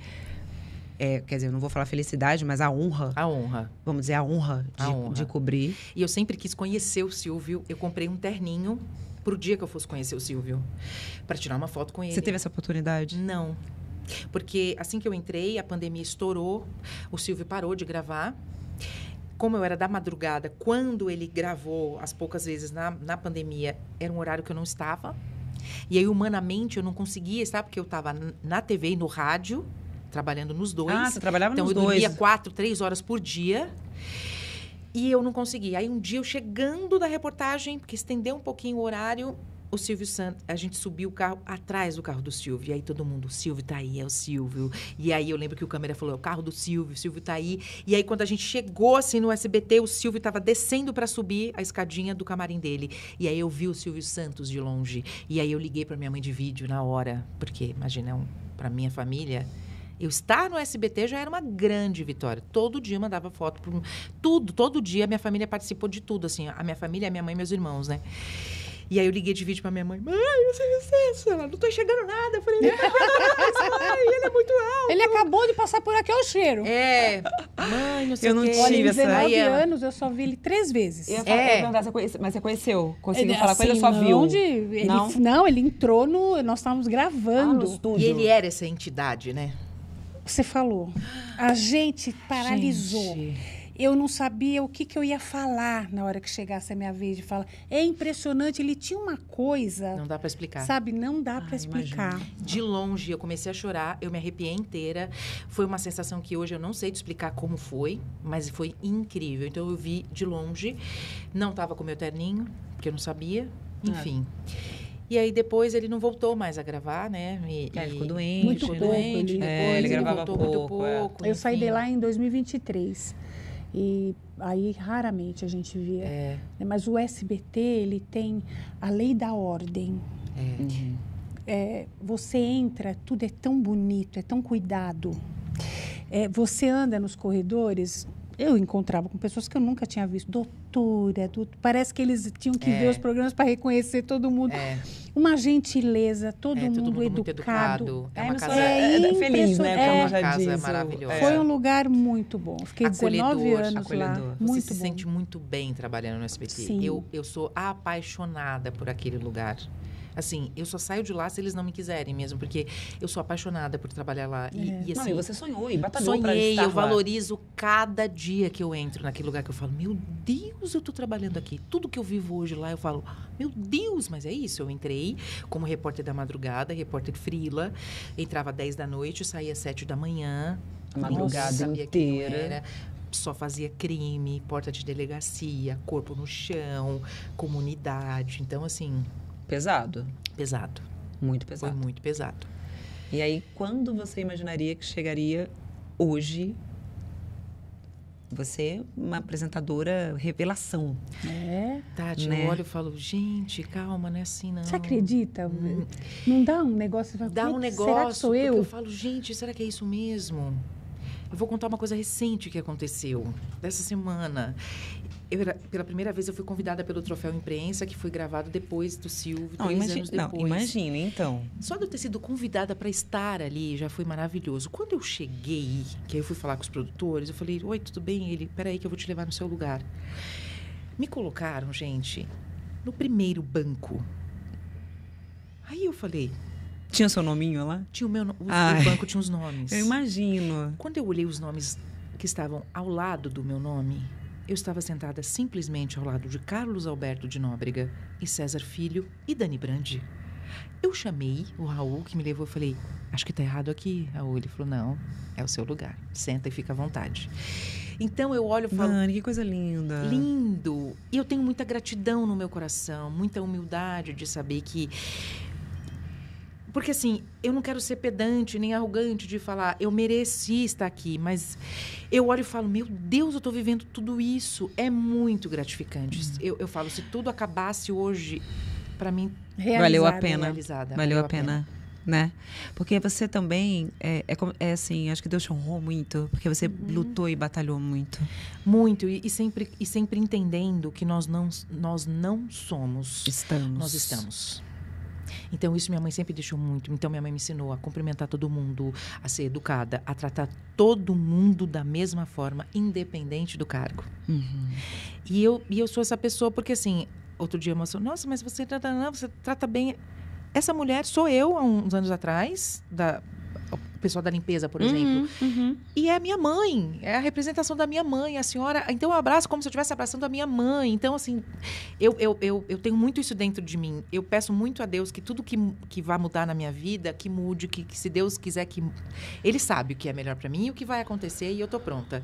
quer dizer, eu não vou falar felicidade, mas a honra. A honra. Vamos dizer, a honra de cobrir. E eu sempre quis conhecer o Silvio. Eu comprei um terninho pro dia que eu fosse conhecer o Silvio, para tirar uma foto com ele. Você teve essa oportunidade? Não. Porque assim que eu entrei, a pandemia estourou, o Silvio parou de gravar. Como eu era da madrugada, quando ele gravou as poucas vezes na pandemia, era um horário que eu não estava. E aí, humanamente, eu não conseguia estar, porque eu estava na TV e no rádio, trabalhando nos dois. Ah, você trabalhava nos dois. Então, eu dormia 4, 3 horas por dia. E eu não conseguia. Aí, um dia, eu chegando da reportagem, porque estendeu um pouquinho o horário, o Silvio Santos, a gente subiu o carro atrás do carro do Silvio. E aí, todo mundo, o Silvio tá aí, é o Silvio. E aí, eu lembro que o câmera falou, é o carro do Silvio, o Silvio tá aí. E aí, quando a gente chegou, assim, no SBT, o Silvio estava descendo para subir a escadinha do camarim dele. E aí, eu vi o Silvio Santos de longe. E aí, eu liguei para minha mãe de vídeo na hora. Porque, imagina, para minha família... Eu estar no SBT já era uma grande vitória. Todo dia eu mandava foto. Todo dia a minha família participou de tudo, assim. A minha família, a minha mãe e meus irmãos, né? E aí eu liguei de vídeo pra minha mãe. Mãe, você é isso? Ela, não tô enxergando nada. Eu falei, mãe, ele é muito alto. Ele acabou de passar por aqui, olha o cheiro. Mãe, não sei Eu não o quê. tive Olha, em essa- 19 Aí ela- anos, eu só vi ele 3 vezes. Mas você conheceu? Conseguiu Ele, falar com ele ou só não viu? Não, ele entrou Nós estávamos gravando. estúdio. E ele era essa entidade, né? Você falou. A gente paralisou. Gente. Eu não sabia o que eu ia falar na hora que chegasse a minha vez de falar. É impressionante, ele tinha uma coisa, Não dá pra explicar. sabe? Não dá para explicar. De longe, eu comecei a chorar, eu me arrepiei inteira. Foi uma sensação que hoje eu não sei te explicar como foi, mas foi incrível. Então, eu vi de longe, não estava com meu terninho, porque eu não sabia, enfim. E aí, depois, ele não voltou mais a gravar, né? Ele ficou doente. Muito Ficou pouco, doente, ele- depois ele gravava voltou muito pouco, pouco. Eu saí enfim. de lá em 2023. E aí, raramente a gente via. É, Mas o SBT, ele tem a lei da ordem. Você entra, tudo é tão bonito, é tão cuidado. Você anda nos corredores, eu encontrava com pessoas que eu nunca tinha visto. Doutora, parece que eles tinham que ver os programas para reconhecer todo mundo. Uma gentileza, todo mundo muito educado. É uma Emissora casa, feliz, né? impressionante. Como uma já casa diz o- maravilhosa. Foi um lugar muito bom. Fiquei 19 Acolhedor, anos lá. acolhedor. Você Muito se bom. sente muito bem trabalhando no SBT. Sim. Eu sou apaixonada por aquele lugar. Assim, eu só saio de lá se eles não me quiserem mesmo, porque eu sou apaixonada por trabalhar lá. E Não, assim, e você sonhou e batalhou pra sonhei, estar eu lá. valorizo cada dia que eu entro naquele lugar que eu falo, meu Deus, eu tô trabalhando aqui. Tudo que eu vivo hoje lá, eu falo, meu Deus, mas é isso. Eu entrei como repórter da madrugada, repórter frila, entrava às 10 da noite, saía às 7 da manhã. A madrugada sabia que não inteira. era. Só fazia crime, porta de delegacia, corpo no chão, comunidade. Então, assim, Pesado. pesado. Muito Foi pesado. muito pesado. E aí, quando você imaginaria que chegaria hoje você, uma apresentadora revelação? Tati, Né? eu olho e falo, gente, calma, não é assim, não. Você acredita? Não dá um negócio? Você fala, Dá um "Putz, negócio, será que sou porque eu? eu falo, gente, será que é isso mesmo? Eu vou contar uma coisa recente que aconteceu, dessa semana. Pela primeira vez, eu fui convidada pelo Troféu Imprensa, que foi gravado depois do Silvio, 3 anos depois. Imagina, então. Só de eu ter sido convidada para estar ali já foi maravilhoso. Quando eu cheguei, que aí eu fui falar com os produtores, eu falei, oi, tudo bem? Ele, peraí que eu vou te levar no seu lugar. Me colocaram, gente, no primeiro banco. Aí eu falei... Tinha seu nominho lá? Tinha o banco tinha os nomes. Eu imagino. Quando eu olhei os nomes que estavam ao lado do meu nome, eu estava sentada simplesmente ao lado de Carlos Alberto de Nóbrega e César Filho e Dani Brandi. Eu chamei o Raul, que me levou, e falei, acho que tá errado aqui, Raul. Ele falou, não, é o seu lugar. Senta e fica à vontade. Então eu olho e falo... Dani, que coisa linda. Lindo. E eu tenho muita gratidão no meu coração, muita humildade de saber que... Porque, assim, eu não quero ser pedante nem arrogante de falar, eu mereci estar aqui, mas eu olho e falo, meu Deus, eu estou vivendo tudo isso. É muito gratificante. Eu falo, se tudo acabasse hoje, para mim... Valeu a pena. Realizada. Valeu a pena. Né? Porque você também, é assim, acho que Deus te honrou muito, porque você lutou e batalhou muito. Muito, e sempre entendendo que nós não somos. Nós estamos. Então, isso minha mãe sempre deixou muito. Então, minha mãe me ensinou a cumprimentar todo mundo, a ser educada, a tratar todo mundo da mesma forma, independente do cargo. E eu sou essa pessoa, porque assim, outro dia a moça falou, nossa, mas você trata bem... Essa mulher sou eu, há uns anos atrás, o pessoal da limpeza, por exemplo. E é a minha mãe, é a representação da minha mãe, a senhora... Então, eu abraço como se eu estivesse abraçando a minha mãe. Então, assim, eu tenho muito isso dentro de mim. Eu peço muito a Deus que tudo que vai mudar na minha vida, que mude, que se Deus quiser que... Ele sabe o que é melhor para mim e o que vai acontecer e eu tô pronta.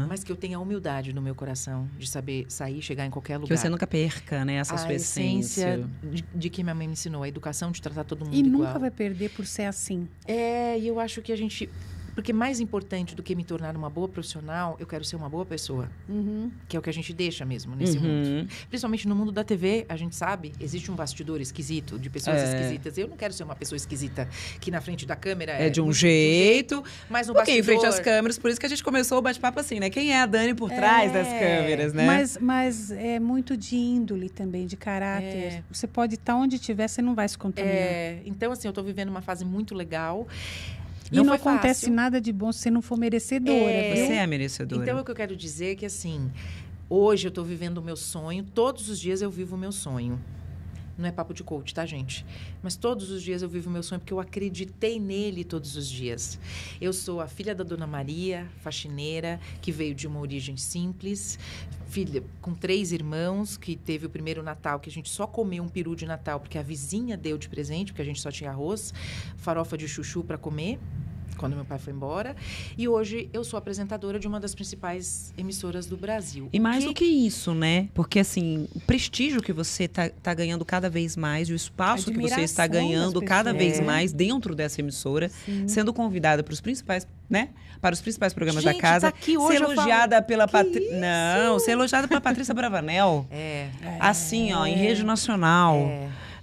Mas que eu tenha a humildade no meu coração de saber sair, chegar em qualquer lugar. Que você nunca perca, né, essa sua essência. De que minha mãe me ensinou, a educação de tratar todo mundo e igual. E nunca vai perder por ser assim. E eu acho que a gente... Porque mais importante do que me tornar uma boa profissional, eu quero ser uma boa pessoa. Que é o que a gente deixa mesmo nesse mundo. Principalmente no mundo da TV, a gente sabe, existe um bastidor esquisito, de pessoas esquisitas. Eu não quero ser uma pessoa esquisita que na frente da câmera é de um jeito, mas no porque bastidor... em frente às câmeras, por isso que a gente começou o bate-papo assim, né? Quem é a Dani por trás das câmeras, né? Mas é muito de índole também, de caráter. Você pode estar onde estiver, você não vai se contaminar. Então, assim, eu estou vivendo uma fase muito legal. Não acontece nada de bom se você não for merecedora. Você é merecedora. Então, o que eu quero dizer é que, assim, hoje eu estou vivendo o meu sonho. Todos os dias eu vivo o meu sonho. Não é papo de coach, tá, gente? Mas todos os dias eu vivo o meu sonho porque eu acreditei nele todos os dias. Eu sou a filha da Dona Maria, faxineira, que veio de uma origem simples, filha com 3 irmãos, que teve o primeiro Natal, que a gente só comeu um peru de Natal, porque a vizinha deu de presente, porque a gente só tinha arroz, farofa de chuchu para comer, quando meu pai foi embora. E hoje eu sou apresentadora de uma das principais emissoras do Brasil. E mais do que isso, né? Porque, assim, o prestígio que você tá ganhando cada vez mais, o espaço que você está ganhando cada vez mais dentro dessa emissora, sendo convidada para os principais, né? Para os principais programas da casa. Tá aqui hoje, ser elogiada pela Patrícia. Não, ser elogiada pela Patrícia Bravanel. Assim, ó, em rede nacional.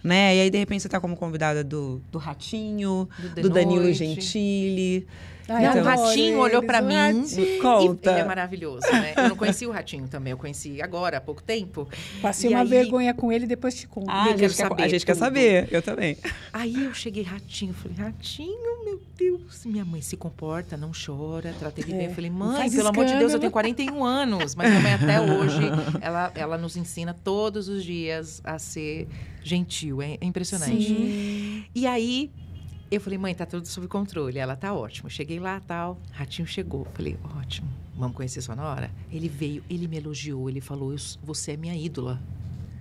Né? E aí, de repente, você está como convidada do Ratinho, do Danilo Gentili. Então, o Ratinho olhou para mim. Conta. Ele é maravilhoso, né? Eu não conheci o Ratinho também, eu conheci agora, há pouco tempo. Passei uma vergonha com ele, depois te conto. A gente quer saber, eu também. Aí eu cheguei, Ratinho, falei, Ratinho, meu Deus, minha mãe se comporta, não chora, trata ele bem. Eu falei, mãe, pelo amor de Deus, eu tenho 41 anos. Mas minha mãe até hoje, ela nos ensina todos os dias a ser gentil, é impressionante. Sim. E aí... Eu falei, mãe, tá tudo sob controle. Ela, tá ótimo. Cheguei lá, tal. Ratinho chegou. Falei, ótimo. Vamos conhecer só na hora? Ele veio, ele me elogiou. Ele falou, você é minha ídola.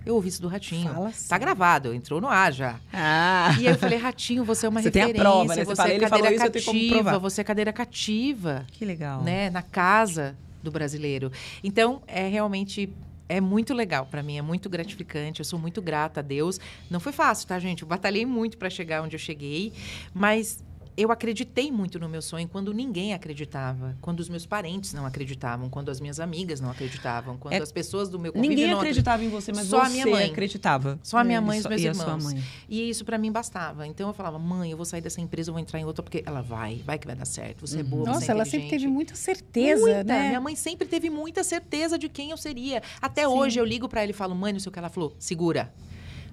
Eu ouvi isso do Ratinho. Fala assim. Tá gravado, entrou no ar já. E aí eu falei, Ratinho, você é uma referência. Tem a prova, né? Você é cadeira cativa. Você é cadeira cativa. Que legal. Né? Na casa do brasileiro. Então, realmente... É muito legal para mim, é muito gratificante. Eu sou muito grata a Deus. Não foi fácil, tá, gente? Eu batalhei muito para chegar onde eu cheguei, mas eu acreditei muito no meu sonho quando ninguém acreditava, quando os meus parentes não acreditavam, quando as minhas amigas não acreditavam, quando as pessoas do meu convívio ninguém acreditava em você, mas só você a minha mãe acreditava. Só a minha mãe e os meus irmãos. A sua mãe. E isso para mim bastava. Então eu falava, mãe, eu vou sair dessa empresa, eu vou entrar em outra, porque ela vai que vai dar certo. Você é boa, Nossa, você é ela sempre teve muita certeza, né? Minha mãe sempre teve muita certeza de quem eu seria. Até hoje eu ligo para ela e falo, mãe, não sei o que ela falou, segura.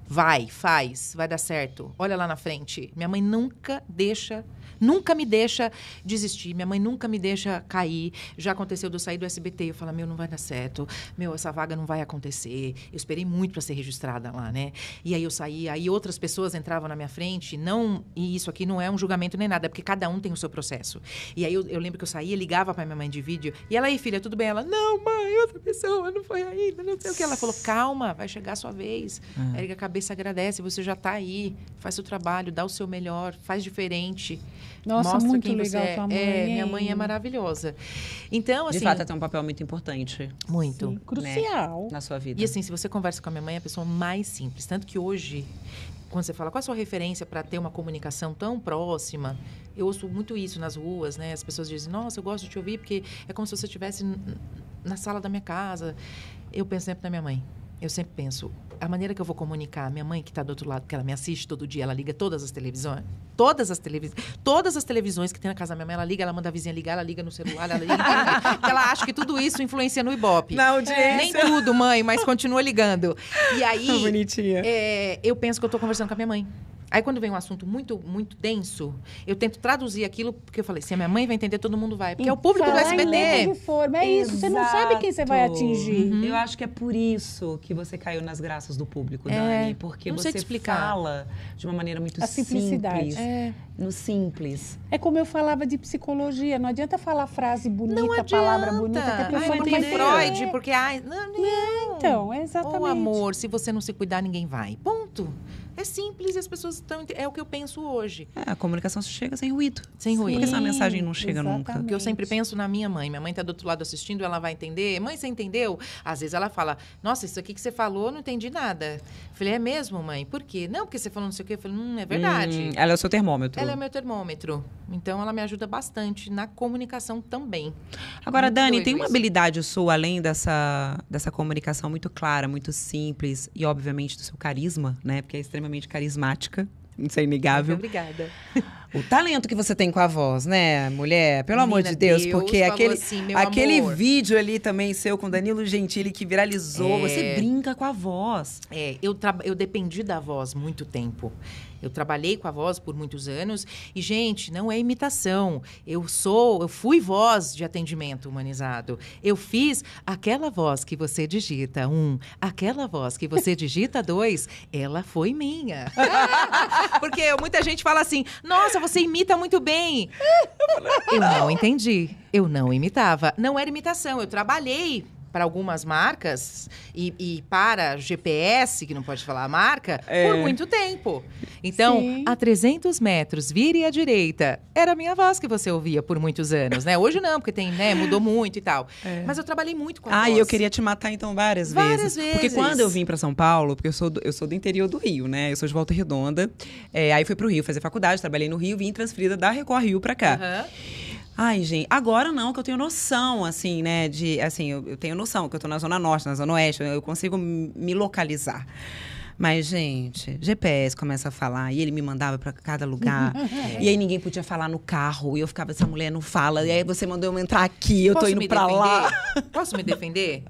Vai, faz, vai dar certo. Olha lá na frente. Minha mãe nunca deixa Nunca me deixa desistir. Minha mãe nunca me deixa cair. Já aconteceu de eu sair do SBT. Eu falo, meu, não vai dar certo. Meu, essa vaga não vai acontecer. Eu esperei muito para ser registrada lá, né? E aí eu saí. Aí outras pessoas entravam na minha frente. E isso aqui não é um julgamento nem nada. É porque cada um tem o seu processo. E aí eu lembro que eu saía, ligava para minha mãe de vídeo. E ela, aí, filha, tudo bem? Ela, não, mãe, outra pessoa não foi ainda. Não sei o que. Ela falou, calma, vai chegar a sua vez. Ergue a cabeça, agradece. Você já está aí. Faz seu trabalho, dá o seu melhor. Faz diferente. Nossa, mostra muito quem legal você é. tua mãe. Minha mãe é maravilhosa. Então, assim... De fato, ela tem um papel muito importante. Muito. Sim, crucial. Né, na sua vida. E assim, se você conversa com a minha mãe, é a pessoa mais simples. Tanto que hoje, quando você fala, qual a sua referência para ter uma comunicação tão próxima? Eu ouço muito isso nas ruas, né? As pessoas dizem, nossa, eu gosto de te ouvir porque é como se você estivesse na sala da minha casa. Eu penso sempre na minha mãe. Eu sempre penso, a maneira que eu vou comunicar, a minha mãe que está do outro lado, porque ela me assiste todo dia, ela liga todas as televisões, todas as televisões que tem na casa da minha mãe, ela liga, ela manda a vizinha ligar, ela liga no celular, ela liga, porque ela acha que tudo isso influencia no Ibope. Na audiência. Nem tudo, mãe, mas continua ligando. E aí, bonitinha. Eu penso que eu estou conversando com a minha mãe. Aí, quando vem um assunto muito, muito denso, eu tento traduzir aquilo, porque eu falei, se a minha mãe vai entender, todo mundo vai. Porque é o público do SBT. Em de forma. É isso, você não sabe quem você vai atingir. Eu acho que é por isso que você caiu nas graças do público, Dani. Porque não sei você te explicar. fala de uma maneira muito A simplicidade. simples. No simples. É como eu falava de psicologia. Não adianta falar frase bonita, Não adianta. palavra bonita, que a pessoa Ai, não tem vai Freud, entender. porque... Não. Então, exatamente. Ô, amor, se você não se cuidar, ninguém vai. Ponto. É simples e as pessoas estão... É o que eu penso hoje. A comunicação chega sem ruído. Sem ruído. Por que essa mensagem não chega nunca? Porque eu sempre penso na minha mãe. Minha mãe está do outro lado assistindo, ela vai entender. Mãe, você entendeu? Às vezes ela fala, nossa, isso aqui que você falou, não entendi nada. Eu falei, é mesmo, mãe? Por quê? Não, porque você falou não sei o quê. Eu falei, é verdade. Ela é o seu termômetro. Ela é meu termômetro. Então, ela me ajuda bastante na comunicação também. Agora, Muito Dani, doido tem uma isso. habilidade sua, além dessa comunicação muito clara, muito simples e, obviamente, do seu carisma, né? Porque é extremamente carismática. Isso é inegável. Muito obrigada. O talento que você tem com a voz, né, mulher? Pelo amor de Menina, Deus, porque falou aquele, assim, meu aquele amor. vídeo ali também seu com Danilo Gentili que viralizou, você brinca com a voz. Eu dependi da voz muito tempo. Eu trabalhei com a voz por muitos anos e, gente, não é imitação. Eu fui voz de atendimento humanizado. Eu fiz aquela voz que você digita 1, aquela voz que você digita 2, ela foi minha. Porque muita gente fala assim, nossa, você imita muito bem. Eu não entendi. Eu não imitava. Não era imitação. Eu trabalhei para algumas marcas e para GPS, que não pode falar a marca, por muito tempo. Então, Sim. a 300 metros, vire à direita. Era a minha voz que você ouvia por muitos anos, né? Hoje não, porque tem, né, mudou muito e tal. Mas eu trabalhei muito com a voz. E eu queria te matar, então, várias Várias Porque vezes. quando eu vim pra São Paulo, porque eu sou do interior do Rio, né? Eu sou de Volta Redonda. Aí fui pro Rio fazer faculdade, trabalhei no Rio, vim transferida da Record Rio pra cá. Aham. Ai, gente, agora não, que eu tenho noção, assim, né, eu tenho noção que eu tô na Zona Norte, na Zona Oeste, eu consigo me localizar. Mas, gente, GPS começa a falar, e ele me mandava pra cada lugar, e aí ninguém podia falar no carro, e eu ficava, essa mulher não fala, e aí você mandou eu entrar aqui, eu tô Posso indo me pra lá. Posso me defender?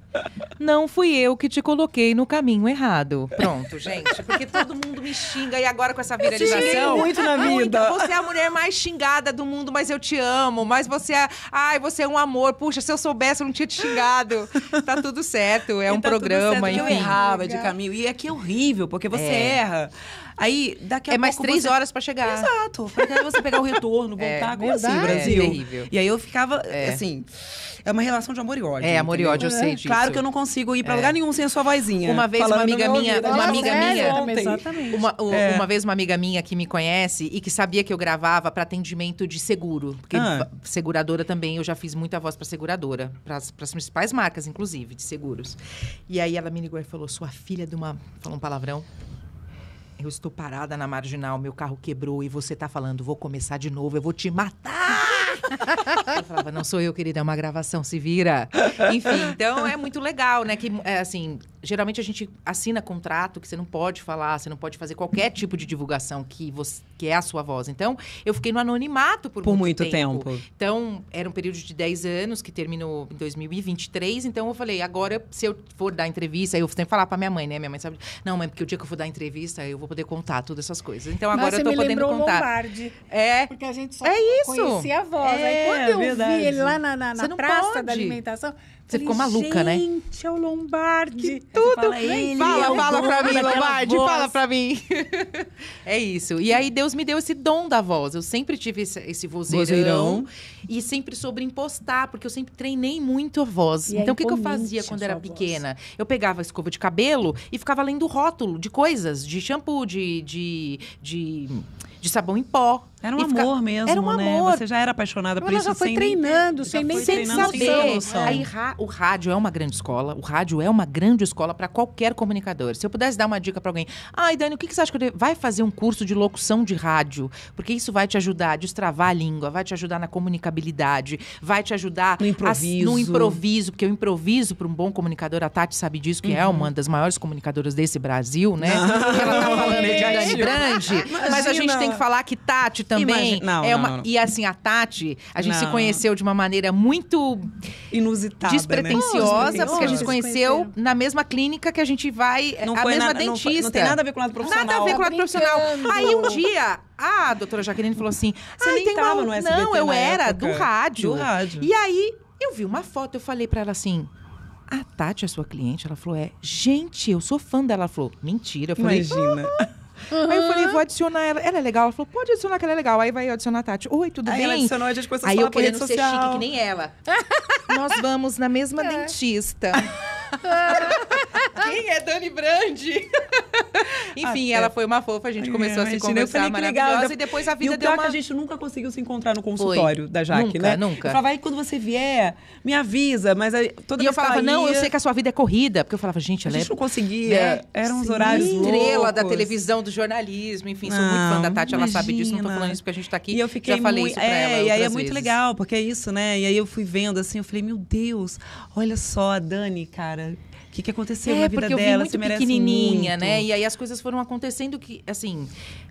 Não fui eu que te coloquei no caminho errado. Pronto, gente. Porque todo mundo me xinga. E agora com essa viralização... xinguei muito na vida. Muita. Você é a mulher mais xingada do mundo, mas eu te amo. Mas você é... Ai, você é um amor. Puxa, se eu soubesse, eu não tinha te xingado. Tá tudo certo. É um Tá tudo programa, certo, que eu enfim. errava de caminho, e aqui é horrível, porque você erra. Aí, daqui a pouco É mais 3 você... horas pra chegar. Exato. Pra você pegar o retorno, voltar, como assim, verdade. Brasil? É terrível. E aí eu ficava, assim... É uma relação de amor e ódio. É, amor e entendeu? ódio, eu sei disso. Claro que eu não consigo ir pra lugar nenhum sem a sua vozinha. Uma vez falando uma amiga no meu minha- ouvido. uma Nossa, amiga sério? minha- Ontem. Exatamente. Uma vez uma amiga minha que me conhece e que sabia que eu gravava para atendimento de seguro. Porque seguradora também, eu já fiz muita voz para seguradora. Para as principais marcas, inclusive, de seguros. E aí ela me ligou e falou, sua filha de uma... Falou um palavrão. Eu estou parada na marginal, meu carro quebrou e você tá falando, vou começar de novo, eu vou te matar! Eu falava, não sou eu, querida, é uma gravação, se vira. Enfim, então é muito legal, né? Que, assim, geralmente a gente assina contrato que você não pode falar, você não pode fazer qualquer tipo de divulgação que é a sua voz. Então, eu fiquei no anonimato por muito tempo. Então, era um período de 10 anos que terminou em 2023. Então, eu falei, agora, se eu for dar entrevista, eu sempre falar pra minha mãe, né? Minha mãe sabe, não, mãe, porque o dia que eu for dar entrevista, eu vou poder contar todas essas coisas. Então, agora eu tô podendo contar. Lombardi, porque a gente só conhecia a voz. Aí, quando eu vi ele lá na praça da alimentação... Você ficou maluca, né? Gente, é o Lombardi. Que tudo. Fala pra mim, Lombardi, fala pra mim. É isso. E aí, Deus me deu esse dom da voz. Eu sempre tive esse vozeirão. E sempre soube impostar, porque eu sempre treinei muito a voz. Então, o que eu fazia quando era pequena? Eu pegava a escova de cabelo e ficava lendo o rótulo de coisas. De shampoo, de sabão em pó. Era um amor mesmo, era um amor. Você já era apaixonada por Ela isso já foi treinando, sem nem saber. Aí o rádio é uma grande escola. O rádio é uma grande escola para qualquer comunicador. Se eu pudesse dar uma dica para alguém, Dani, o que você acha que vai fazer um curso de locução de rádio? Porque isso vai te ajudar a destravar a língua, vai te ajudar na comunicabilidade, vai te ajudar no improviso, porque o improviso para um bom comunicador, a Tati sabe disso, que é uma das maiores comunicadoras desse Brasil, né? Ela tá falando de Dani Brandi, mas a gente tem que falar que Tati também não. E assim, a Tati, a gente se conheceu de uma maneira muito inusitada, despretensiosa, porque a gente se conheceu na mesma clínica que a gente vai, a mesma dentista. Não tem nada a ver com o lado profissional. Nada a ver com o lado profissional. Aí um dia, a doutora Jaqueline falou assim, você nem tava no SBT não, eu era época. do rádio. Do rádio. E aí, eu vi uma foto, eu falei pra ela assim, a Tati é sua cliente? Ela falou, gente, eu sou fã dela. Ela falou, mentira. Eu falei, imagina. Aí eu falei, vou adicionar ela. Ela é legal? Ela falou, pode adicionar que ela é legal. Aí vai adicionar a Tati. Oi, tudo bem? Ela adicionou, a gente começou a falar. Aí eu querendo ser chique que nem ela. Nós vamos na mesma dentista. Quem é Dani Brandi? Enfim, ela foi uma fofa, a gente começou a se conversar maravilhosa. E depois a vida deu uma... que a gente nunca conseguiu se encontrar no consultório da Jaque, né? Nunca. Eu falava, aí quando você vier, me avisa. Mas aí, toda vez eu falava, não, eu sei que a sua vida é corrida. Porque eu falava, gente, ela a gente não conseguia. Eram uns horários loucos. Estrela da televisão, do jornalismo. Enfim, sou muito fã da Tati, ela sabe disso. Não tô falando isso porque a gente tá aqui. E eu fiquei já falei isso pra ela e aí é muito muito legal, porque é isso, né? E aí eu fui vendo assim, eu falei, meu Deus, olha só a Dani, cara... O que aconteceu na vida dela? Porque eu vi muito pequenininha, né? E aí as coisas foram acontecendo que, assim...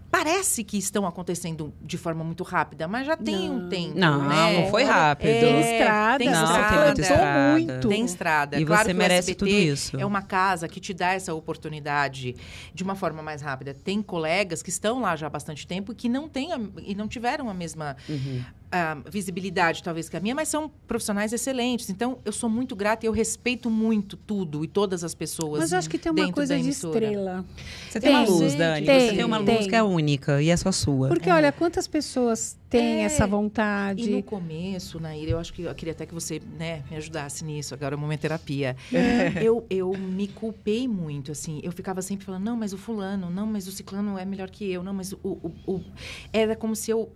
Parece que estão acontecendo de forma muito rápida, mas já tem um tempo, né? Não foi rápido. Tem estrada. Tem Muito. Tem estrada. E claro você que merece o SBT tudo isso. É uma casa que te dá essa oportunidade de uma forma mais rápida. Tem colegas que estão lá já há bastante tempo e que não tiveram a mesma visibilidade, talvez, que a minha, mas são profissionais excelentes. Então, eu sou muito grata e eu respeito muito tudo e todas as pessoas. Mas eu acho que tem uma coisa de estrela. Você tem uma luz, Dani. Você tem uma luz que é única e é só sua. Porque, olha, quantas pessoas têm essa vontade? E no começo, Naíra, eu queria até que você, né, me ajudasse nisso. Agora é um momento terapia. Eu me culpei muito, assim. Eu ficava sempre falando, não, mas o fulano, não, mas o ciclano é melhor que eu, não, mas era como se eu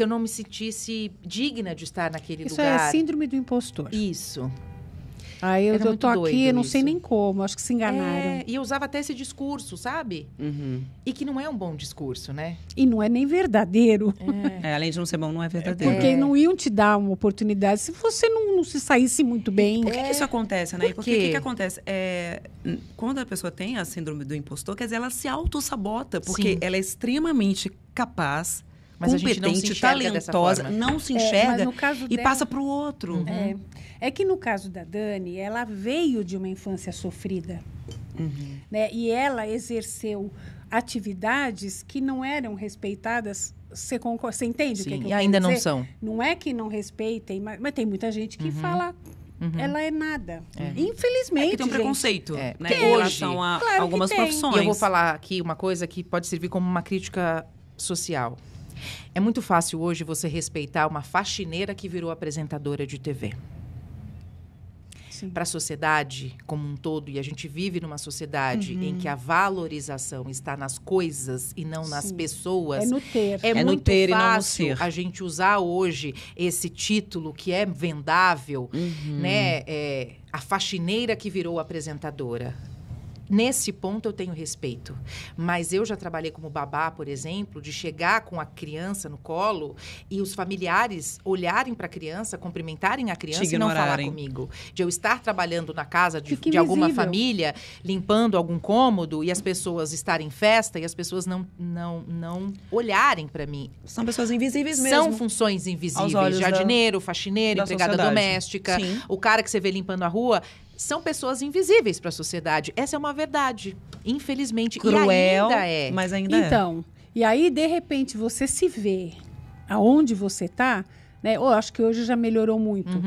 não me sentisse digna de estar naquele Isso lugar. Isso é síndrome do impostor. Isso. Aí eu tô aqui, eu não sei nem como, acho que se enganaram. E eu usava até esse discurso, sabe? E que não é um bom discurso, né? E não é nem verdadeiro. Além de não ser bom, não é verdadeiro. Porque não iam te dar uma oportunidade se você não se saísse muito bem. Por que isso acontece, né? Porque o que acontece? Quando a pessoa tem a síndrome do impostor, quer dizer, ela se autossabota, porque ela é extremamente capaz, mas competente, talentosa, não se enxerga e passa para o outro. É que no caso da Dani, ela veio de uma infância sofrida. Né? E ela exerceu atividades que não eram respeitadas. Você entende o que eu quero dizer? E ainda não são. Não é que não respeitem, mas tem muita gente que fala... Ela é nada. Infelizmente, tem um preconceito, né? Em relação a algumas profissões. E eu vou falar aqui uma coisa que pode servir como uma crítica social. É muito fácil hoje você respeitar uma faxineira que virou apresentadora de TV. Para a sociedade como um todo, e a gente vive numa sociedade em que a valorização está nas coisas e não nas pessoas. É no ter. É muito ter fácil e não no ser. A gente usar hoje esse título que é vendável, né? A faxineira que virou apresentadora. Nesse ponto eu tenho respeito. Mas eu já trabalhei como babá, por exemplo, de chegar com a criança no colo e os familiares olharem para a criança, cumprimentarem a criança e não falar comigo. De eu estar trabalhando na casa de alguma família, limpando algum cômodo e as pessoas estarem em festa e as pessoas não olharem para mim. São pessoas invisíveis mesmo. São funções invisíveis. Jardineiro, faxineiro, empregada doméstica, o cara que você vê limpando a rua. São pessoas invisíveis para a sociedade. Essa é uma verdade, infelizmente. Cruel, e ainda é. Mas ainda é. Então, e aí, de repente, você se vê aonde você está, né? Eu acho que hoje já melhorou muito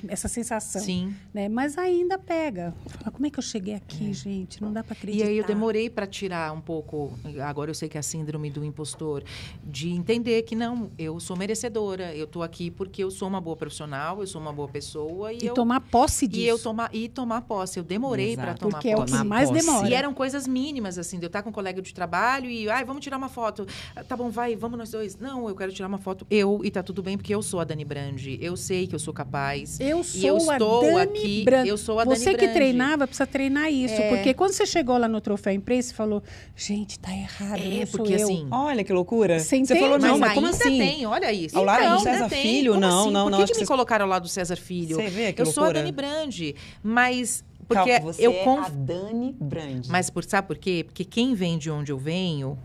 essa sensação. Sim. Né? Mas ainda pega. Fala, como é que eu cheguei aqui, gente? Não dá para acreditar. E aí eu demorei para tirar um pouco, agora eu sei que é a síndrome do impostor, de entender que não, eu sou merecedora, eu estou aqui porque eu sou uma boa profissional, eu sou uma boa pessoa. E tomar posse disso. E tomar posse. Eu demorei para tomar porque posse. Porque é o que mais demora. E eram coisas mínimas, assim, de eu estar com um colega de trabalho e, vamos tirar uma foto. Tá bom, vamos nós dois. Não, eu quero tirar uma foto e tá tudo bem, porque eu sou a Dani Brandi. Eu sei que eu sou capaz. Eu sou a Dani Brandi. Eu sou a Dani Brandi. Você que treinava, precisa treinar isso. Porque quando você chegou lá no Troféu Imprensa, você falou, gente, tá errado, não sou porque eu. assim... Olha que loucura. Você falou, não, mas como ainda assim? Tem, olha isso. Ao lado do Então, César Filho? Como Não, assim? não. Por que me colocaram ao lado do César Filho? Você vê que eu loucura. sou a Dani Brandi, mas... Porque Calma, você é a Dani Brandi. Mas sabe por quê? Porque quem vem de onde eu venho,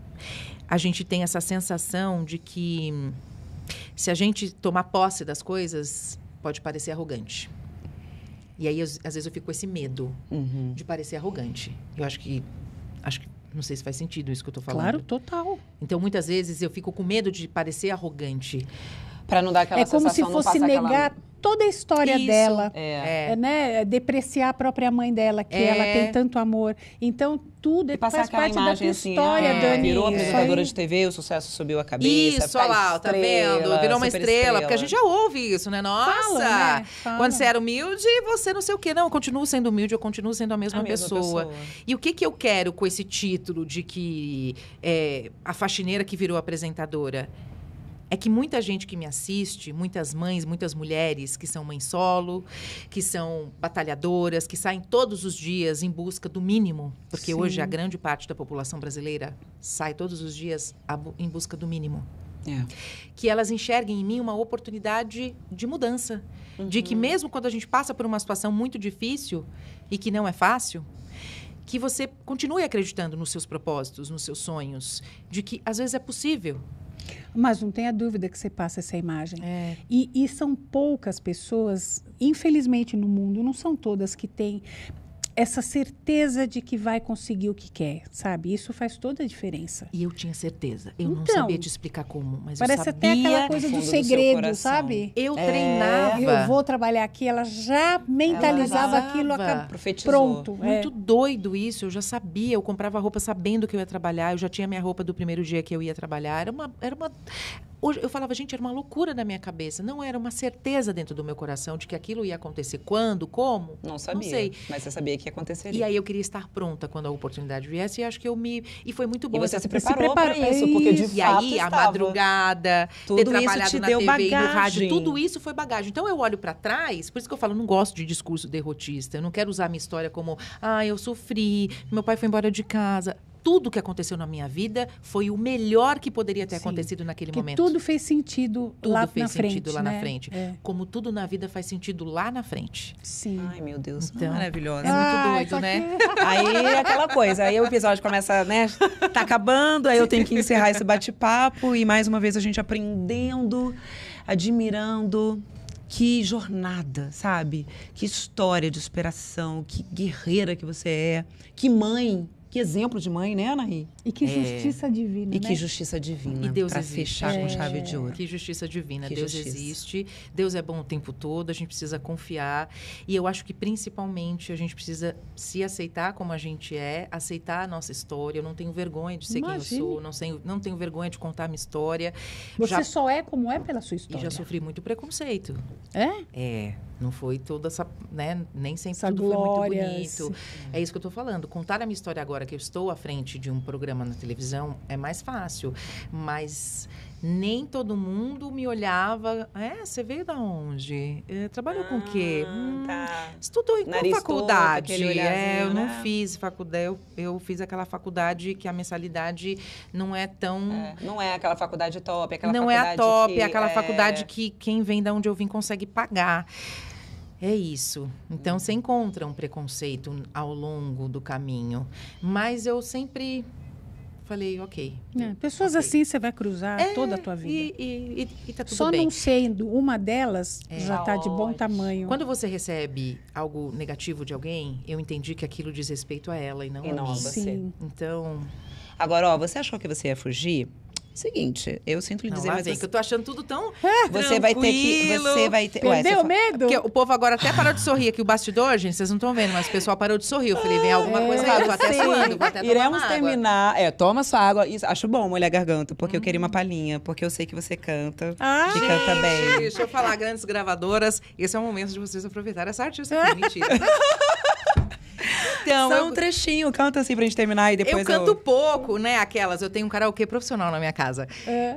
a gente tem essa sensação de que se a gente tomar posse das coisas, pode parecer arrogante. E aí, às vezes, eu fico com esse medo de parecer arrogante. Eu acho que... Não sei se faz sentido isso que eu tô falando. Claro, total. Então, muitas vezes, eu fico com medo de parecer arrogante. Para não dar aquela sensação, como se fosse negar toda a história dela. Né? Depreciar a própria mãe dela, que ela tem tanto amor. Então, tudo faz parte da tua história, Dani. Virou apresentadora de TV, o sucesso subiu a cabeça. Isso, olha lá, tá vendo? Virou uma estrela. Porque a gente já ouve isso, né? Nossa, quando você era humilde, você não sei o quê. Não, eu continuo sendo humilde, eu continuo sendo a mesma pessoa. E o que eu quero com esse título de que a faxineira que virou apresentadora? É que muita gente que me assiste, muitas mães, muitas mulheres que são mães solo, que são batalhadoras, que saem todos os dias em busca do mínimo, porque hoje a grande parte da população brasileira sai todos os dias em busca do mínimo. Que elas enxerguem em mim uma oportunidade de mudança. De que mesmo quando a gente passa por uma situação muito difícil e que não é fácil, que você continue acreditando nos seus propósitos, nos seus sonhos, de que às vezes é possível. Mas não tenha dúvida que você passa essa imagem. E são poucas pessoas, infelizmente no mundo, não são todas que têm essa certeza de que vai conseguir o que quer, sabe? Isso faz toda a diferença. E eu tinha certeza. Eu não sabia te explicar como, mas eu sabia. Parece até aquela coisa do segredo, sabe? Eu treinava. Eu vou trabalhar aqui. Ela já mentalizava aquilo, profetizou. Pronto. Muito doido isso. Eu já sabia. Eu comprava roupa sabendo que eu ia trabalhar. Eu já tinha minha roupa do primeiro dia que eu ia trabalhar. Era uma... Hoje, eu falava, gente, era uma loucura na minha cabeça. Não era uma certeza dentro do meu coração de que aquilo ia acontecer. Quando? Como? Não sabia. Não sei. Mas você sabia que ia acontecer. E aí eu queria estar pronta quando a oportunidade viesse. E acho que e foi muito bom. E você se preparou para isso, porque de fato E aí, a madrugada, tudo ter trabalhado na TV bagagem. E no rádio, tudo isso foi bagagem. Então, eu olho para trás, por isso que eu falo, não gosto de discurso derrotista. Eu não quero usar a minha história como, eu sofri, meu pai foi embora de casa. Tudo que aconteceu na minha vida foi o melhor que poderia ter acontecido naquele momento. Tudo fez sentido lá na frente. Como tudo na vida faz sentido lá na frente. Sim. Ai, meu Deus. Então, maravilhosa. É muito doido, né? Aí aquela coisa. Aí o episódio começa, né? Tá acabando, aí eu tenho que encerrar esse bate-papo. E mais uma vez a gente aprendendo, admirando. Que jornada, sabe? Que história de superação. Que guerreira que você é. Que mãe. Que exemplo de mãe, né, Anaí? E que justiça divina, E que justiça divina. E Deus pra existe. fechar com chave de ouro. Que justiça divina. Que Deus justiça. existe. Deus é bom o tempo todo. A gente precisa confiar. E eu acho que, principalmente, a gente precisa se aceitar como a gente é. Aceitar a nossa história. Eu não tenho vergonha de ser quem eu sou. Não tenho vergonha de contar a minha história. Você só é como é pela sua história. E já sofri muito preconceito. É? Não foi toda essa, né? Nem sempre essa tudo glória, foi muito bonito. É isso que eu tô falando. Contar a minha história agora que eu estou à frente de um programa na televisão é mais fácil. Mas Nem todo mundo me olhava. Você veio da onde? Trabalhou com o quê? Tá. Estudou em qual Nariz faculdade? torto, aquele olharzinho, Eu não né? fiz faculdade. Eu fiz aquela faculdade que a mensalidade não é tão... Não é aquela faculdade top, aquela não é faculdade a top, que é aquela faculdade que quem vem da onde eu vim consegue pagar. É isso. Então, você encontra um preconceito ao longo do caminho. Mas eu sempre falei, ok. Pessoas ok. assim você vai cruzar toda a tua vida. E tá tudo Só bem. não sendo uma delas já tá de bom Ótimo. tamanho. Quando você recebe algo negativo de alguém, eu entendi que aquilo diz respeito a ela e não E a não a mim. você. Sim. Então, Agora, ó, você achou que você ia fugir? Seguinte, eu sinto lhe não, dizer, lá mas vem, que eu tô achando tudo tão você vai ter que... tranquilo. Você vai ter... Ué, Perdeu você o medo? Porque o povo agora até parou de sorrir aqui, o bastidor, gente, vocês não estão vendo, mas o pessoal parou de sorrir. Eu falei, vem alguma coisa aí, eu tô até Sim. suando, vou até tomar Iremos uma água. terminar. Toma sua água. Isso, acho bom molhar a garganta, porque eu queria uma palhinha, porque eu sei que você canta. Ah, que canta bem. Deixa eu falar, grandes gravadoras, esse é o momento de vocês aproveitarem essa artista aqui, mentira. Então, Só um trechinho, canta assim pra gente terminar e depois eu canto pouco, né? Aquelas. Eu tenho um karaokê profissional na minha casa.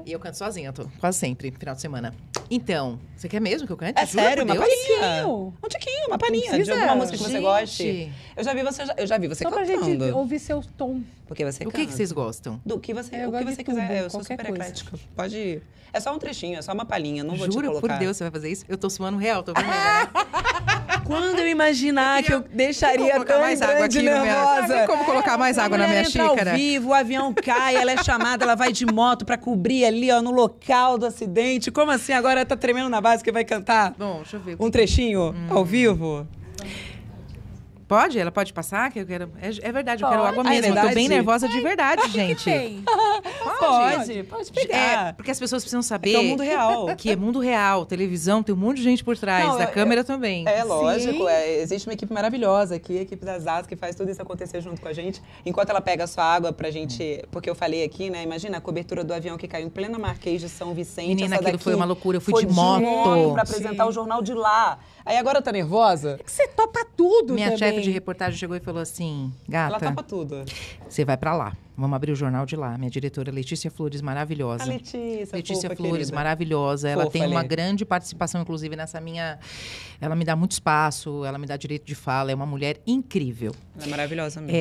E eu canto sozinha, quase sempre, final de semana. Então, você quer mesmo que eu cante? É Jura sério, por uma Deus? palhinha. pouquinho. Um tiquinho, uma palhinha. Não De precisa. alguma música que você Gente. goste. Eu já vi você Só pra gente cantando. ouvir seu tom. Porque você O canta. que vocês gostam? Do que você, Eu o que gosto você de quiser. tudo, Eu sou qualquer super coisa. eclética. Pode ir. É só um trechinho, é só uma palhinha. Não vou te Jura colocar. por Deus, você vai fazer isso? Eu tô suando real, tô vermelha. Quando eu imaginar que eu deixaria Tem como colocar tão mais água grande aqui no meu- nervosa. Tem como colocar mais água na A mulher minha entra xícara? ao vivo, o avião cai, ela é chamada, ela vai de moto pra cobrir ali, ó, no local do acidente. Como assim? Agora tá tremendo na base que vai cantar Bom, deixa eu ver. um trechinho ao vivo? Pode? Ela pode passar? Que eu quero... É verdade, eu quero Pode. água Ah, é mesmo. Eu tô bem verdade? nervosa de verdade, gente. Tem. Pode pegar. Porque as pessoas precisam saber É que é o mundo real. que é mundo real, televisão, tem um monte de gente por trás, Não, da câmera também. É lógico, Sim. existe uma equipe maravilhosa aqui, a equipe das Asas, que faz tudo isso acontecer junto com a gente. Enquanto ela pega a sua água pra gente, porque eu falei aqui, né? Imagina a cobertura do avião que caiu em plena Marquês de São Vicente. Menina, essa aquilo daqui foi uma loucura, eu fui foi de moto. pra apresentar o jornal de lá. Aí agora tá nervosa? Você topa tudo Minha também. chefe de reportagem chegou e falou assim, Ela gata, topa tudo. você vai pra lá. Vamos abrir o jornal de lá. Minha diretora Letícia Flores, maravilhosa. A Letícia Letícia fofa, Flores, querida. maravilhosa. Ela Fofa, tem uma Lê. grande participação, inclusive, nessa minha... Ela me dá muito espaço, ela me dá direito de fala. É uma mulher incrível. Ela é maravilhosa mesmo.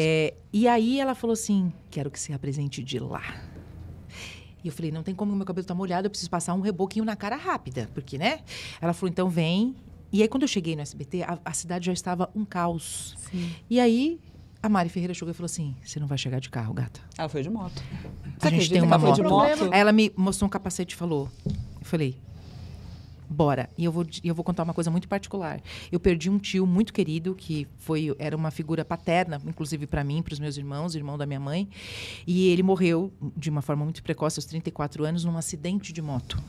E aí ela falou assim, quero que você apresente de lá. E eu falei, não tem como, meu cabelo tá molhado, eu preciso passar um reboquinho na cara rápida. Porque, né? Ela falou, então vem. E aí, quando eu cheguei no SBT, a cidade já estava um caos. Sim. E aí, a Mari Ferreira chegou e falou assim, você não vai chegar de carro, gata. Ela foi de moto. A gente acredita tem que uma ela foi de moto. moto? Aí ela me mostrou um capacete e falou... Eu falei, bora. E eu vou contar uma coisa muito particular. Eu perdi um tio muito querido, que era uma figura paterna, inclusive para mim, para os meus irmãos, irmão da minha mãe. E ele morreu de uma forma muito precoce, aos 34 anos, num acidente de moto.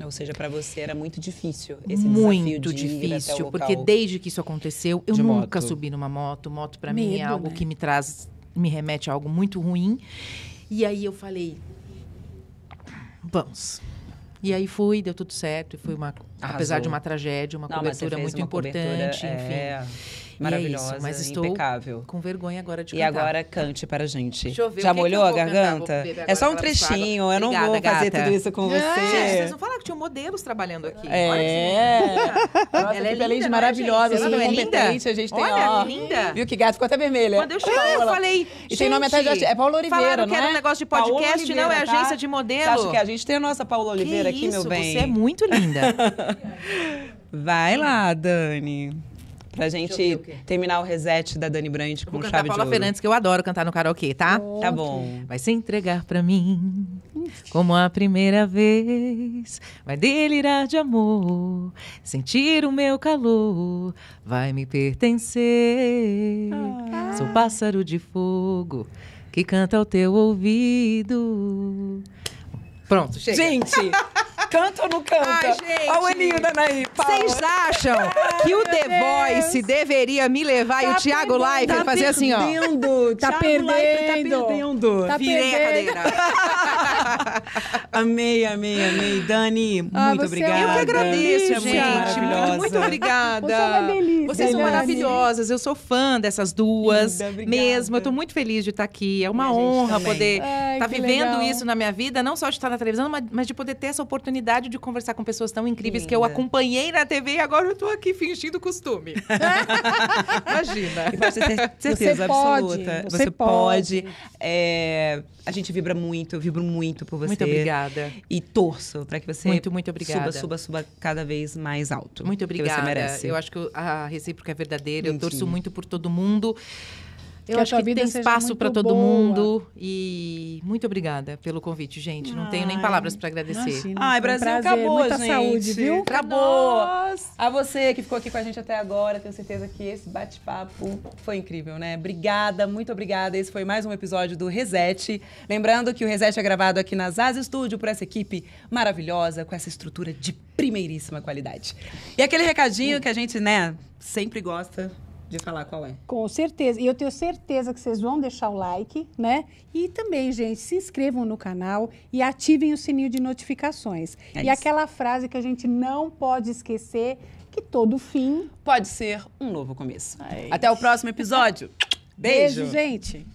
Ou seja, pra você era muito difícil esse desafio Muito de ir até o difícil, local. porque desde que isso aconteceu, eu De nunca moto. subi numa moto. Moto para mim é Medo, algo né? que me remete a algo muito ruim. E aí eu falei, vamos. E aí fui, deu tudo certo. E foi apesar de uma tragédia, uma Não, mas você cobertura fez muito uma cobertura, importante, enfim. maravilhosa, isso, mas estou impecável. com vergonha agora de E cantar. agora cante para a gente. Deixa eu ver, Já o que molhou que eu a vou cantar? Vou garganta? beber É agora só um aquela sua água. trechinho, eu não Obrigada, vou fazer gata. tudo isso com Gente, você. vocês não falaram que tinham modelos trabalhando aqui. Olha É. Nossa, Ela é equipe, além de linda, maravilhosa, não é, gente? super Ela não é linda? competente, a gente tem, Olha, ó... que linda. Viu que gato ficou até vermelha. Quando eu cheguei, eu falei, E tem nome até de... gente, É Paula Oliveira, falaram não que é? era um negócio de Paola podcast, não é Oliveira, tá? agência de modelo. Você acha que a gente tem a nossa Paula Oliveira que aqui, isso, meu bem? você é muito linda. Vai lá, Dani. Pra gente ver o quê? terminar o reset da Dani Brandt Vou com cantar chave de Paula ouro. Fernandes, que eu adoro cantar no karaokê, tá? Tá bom. Vai se entregar pra mim como a primeira vez. Vai delirar de amor, sentir o meu calor. Vai me pertencer. Sou pássaro de fogo que canta ao teu ouvido. Pronto, chega. Gente, Canta ou não canta? Ai, gente. Olha o olhinho da Anaí, Paula. Vocês acham que o The Voice deveria me levar e o Thiago Leifert fazer assim, ó? Tá Thiago Leifert perdendo. tá perdendo. Tá Virei a perdendo. cadeira. Amei, amei, amei. Dani, muito você é obrigada. uma Eu que agradeço, delícia. gente. Maravilhosa. Muito obrigada. Você é uma delícia, Vocês são Dani. maravilhosas. Eu sou fã dessas duas. Linda, obrigada. Mesmo. Eu tô muito feliz de estar aqui. É uma A gente honra também. poder Ai, estar que vivendo legal. isso na minha vida. Não só de estar na televisão, mas de poder ter essa oportunidade de conversar com pessoas tão incríveis que eu Linda. acompanhei na TV e agora eu tô aqui fingindo costume. Imagina. E pode ter certeza Você pode, absoluta. você pode. A gente vibra muito, eu vibro muito por você. Muito obrigada. E torço para que você Muito obrigada. suba cada vez mais alto. Muito que obrigada. você merece. Eu acho que a recíproca é verdadeira. Eu Lindinho. torço muito por todo mundo. Eu Que a acho tua que vida tem seja espaço muito para todo boa. mundo. E muito obrigada pelo convite, gente. Não tenho nem Ai, palavras para agradecer. Imagina, Ai, foi um Brasil, prazer. acabou, Muita gente. saúde, viu? Acabou. Nossa. A você que ficou aqui com a gente até agora, tenho certeza que esse bate-papo foi incrível, né? Obrigada, muito obrigada. Esse foi mais um episódio do Reset. Lembrando que o Reset é gravado aqui na Zaz Studio por essa equipe maravilhosa, com essa estrutura de primeiríssima qualidade. E aquele recadinho que a gente, né, sempre gosta de falar qual é. Com certeza. E eu tenho certeza que vocês vão deixar o like, né? E também, gente, se inscrevam no canal e ativem o sininho de notificações. É e isso. aquela frase que a gente não pode esquecer, que todo fim... Pode ser um novo começo. Ai. Até o próximo episódio. Beijo, gente!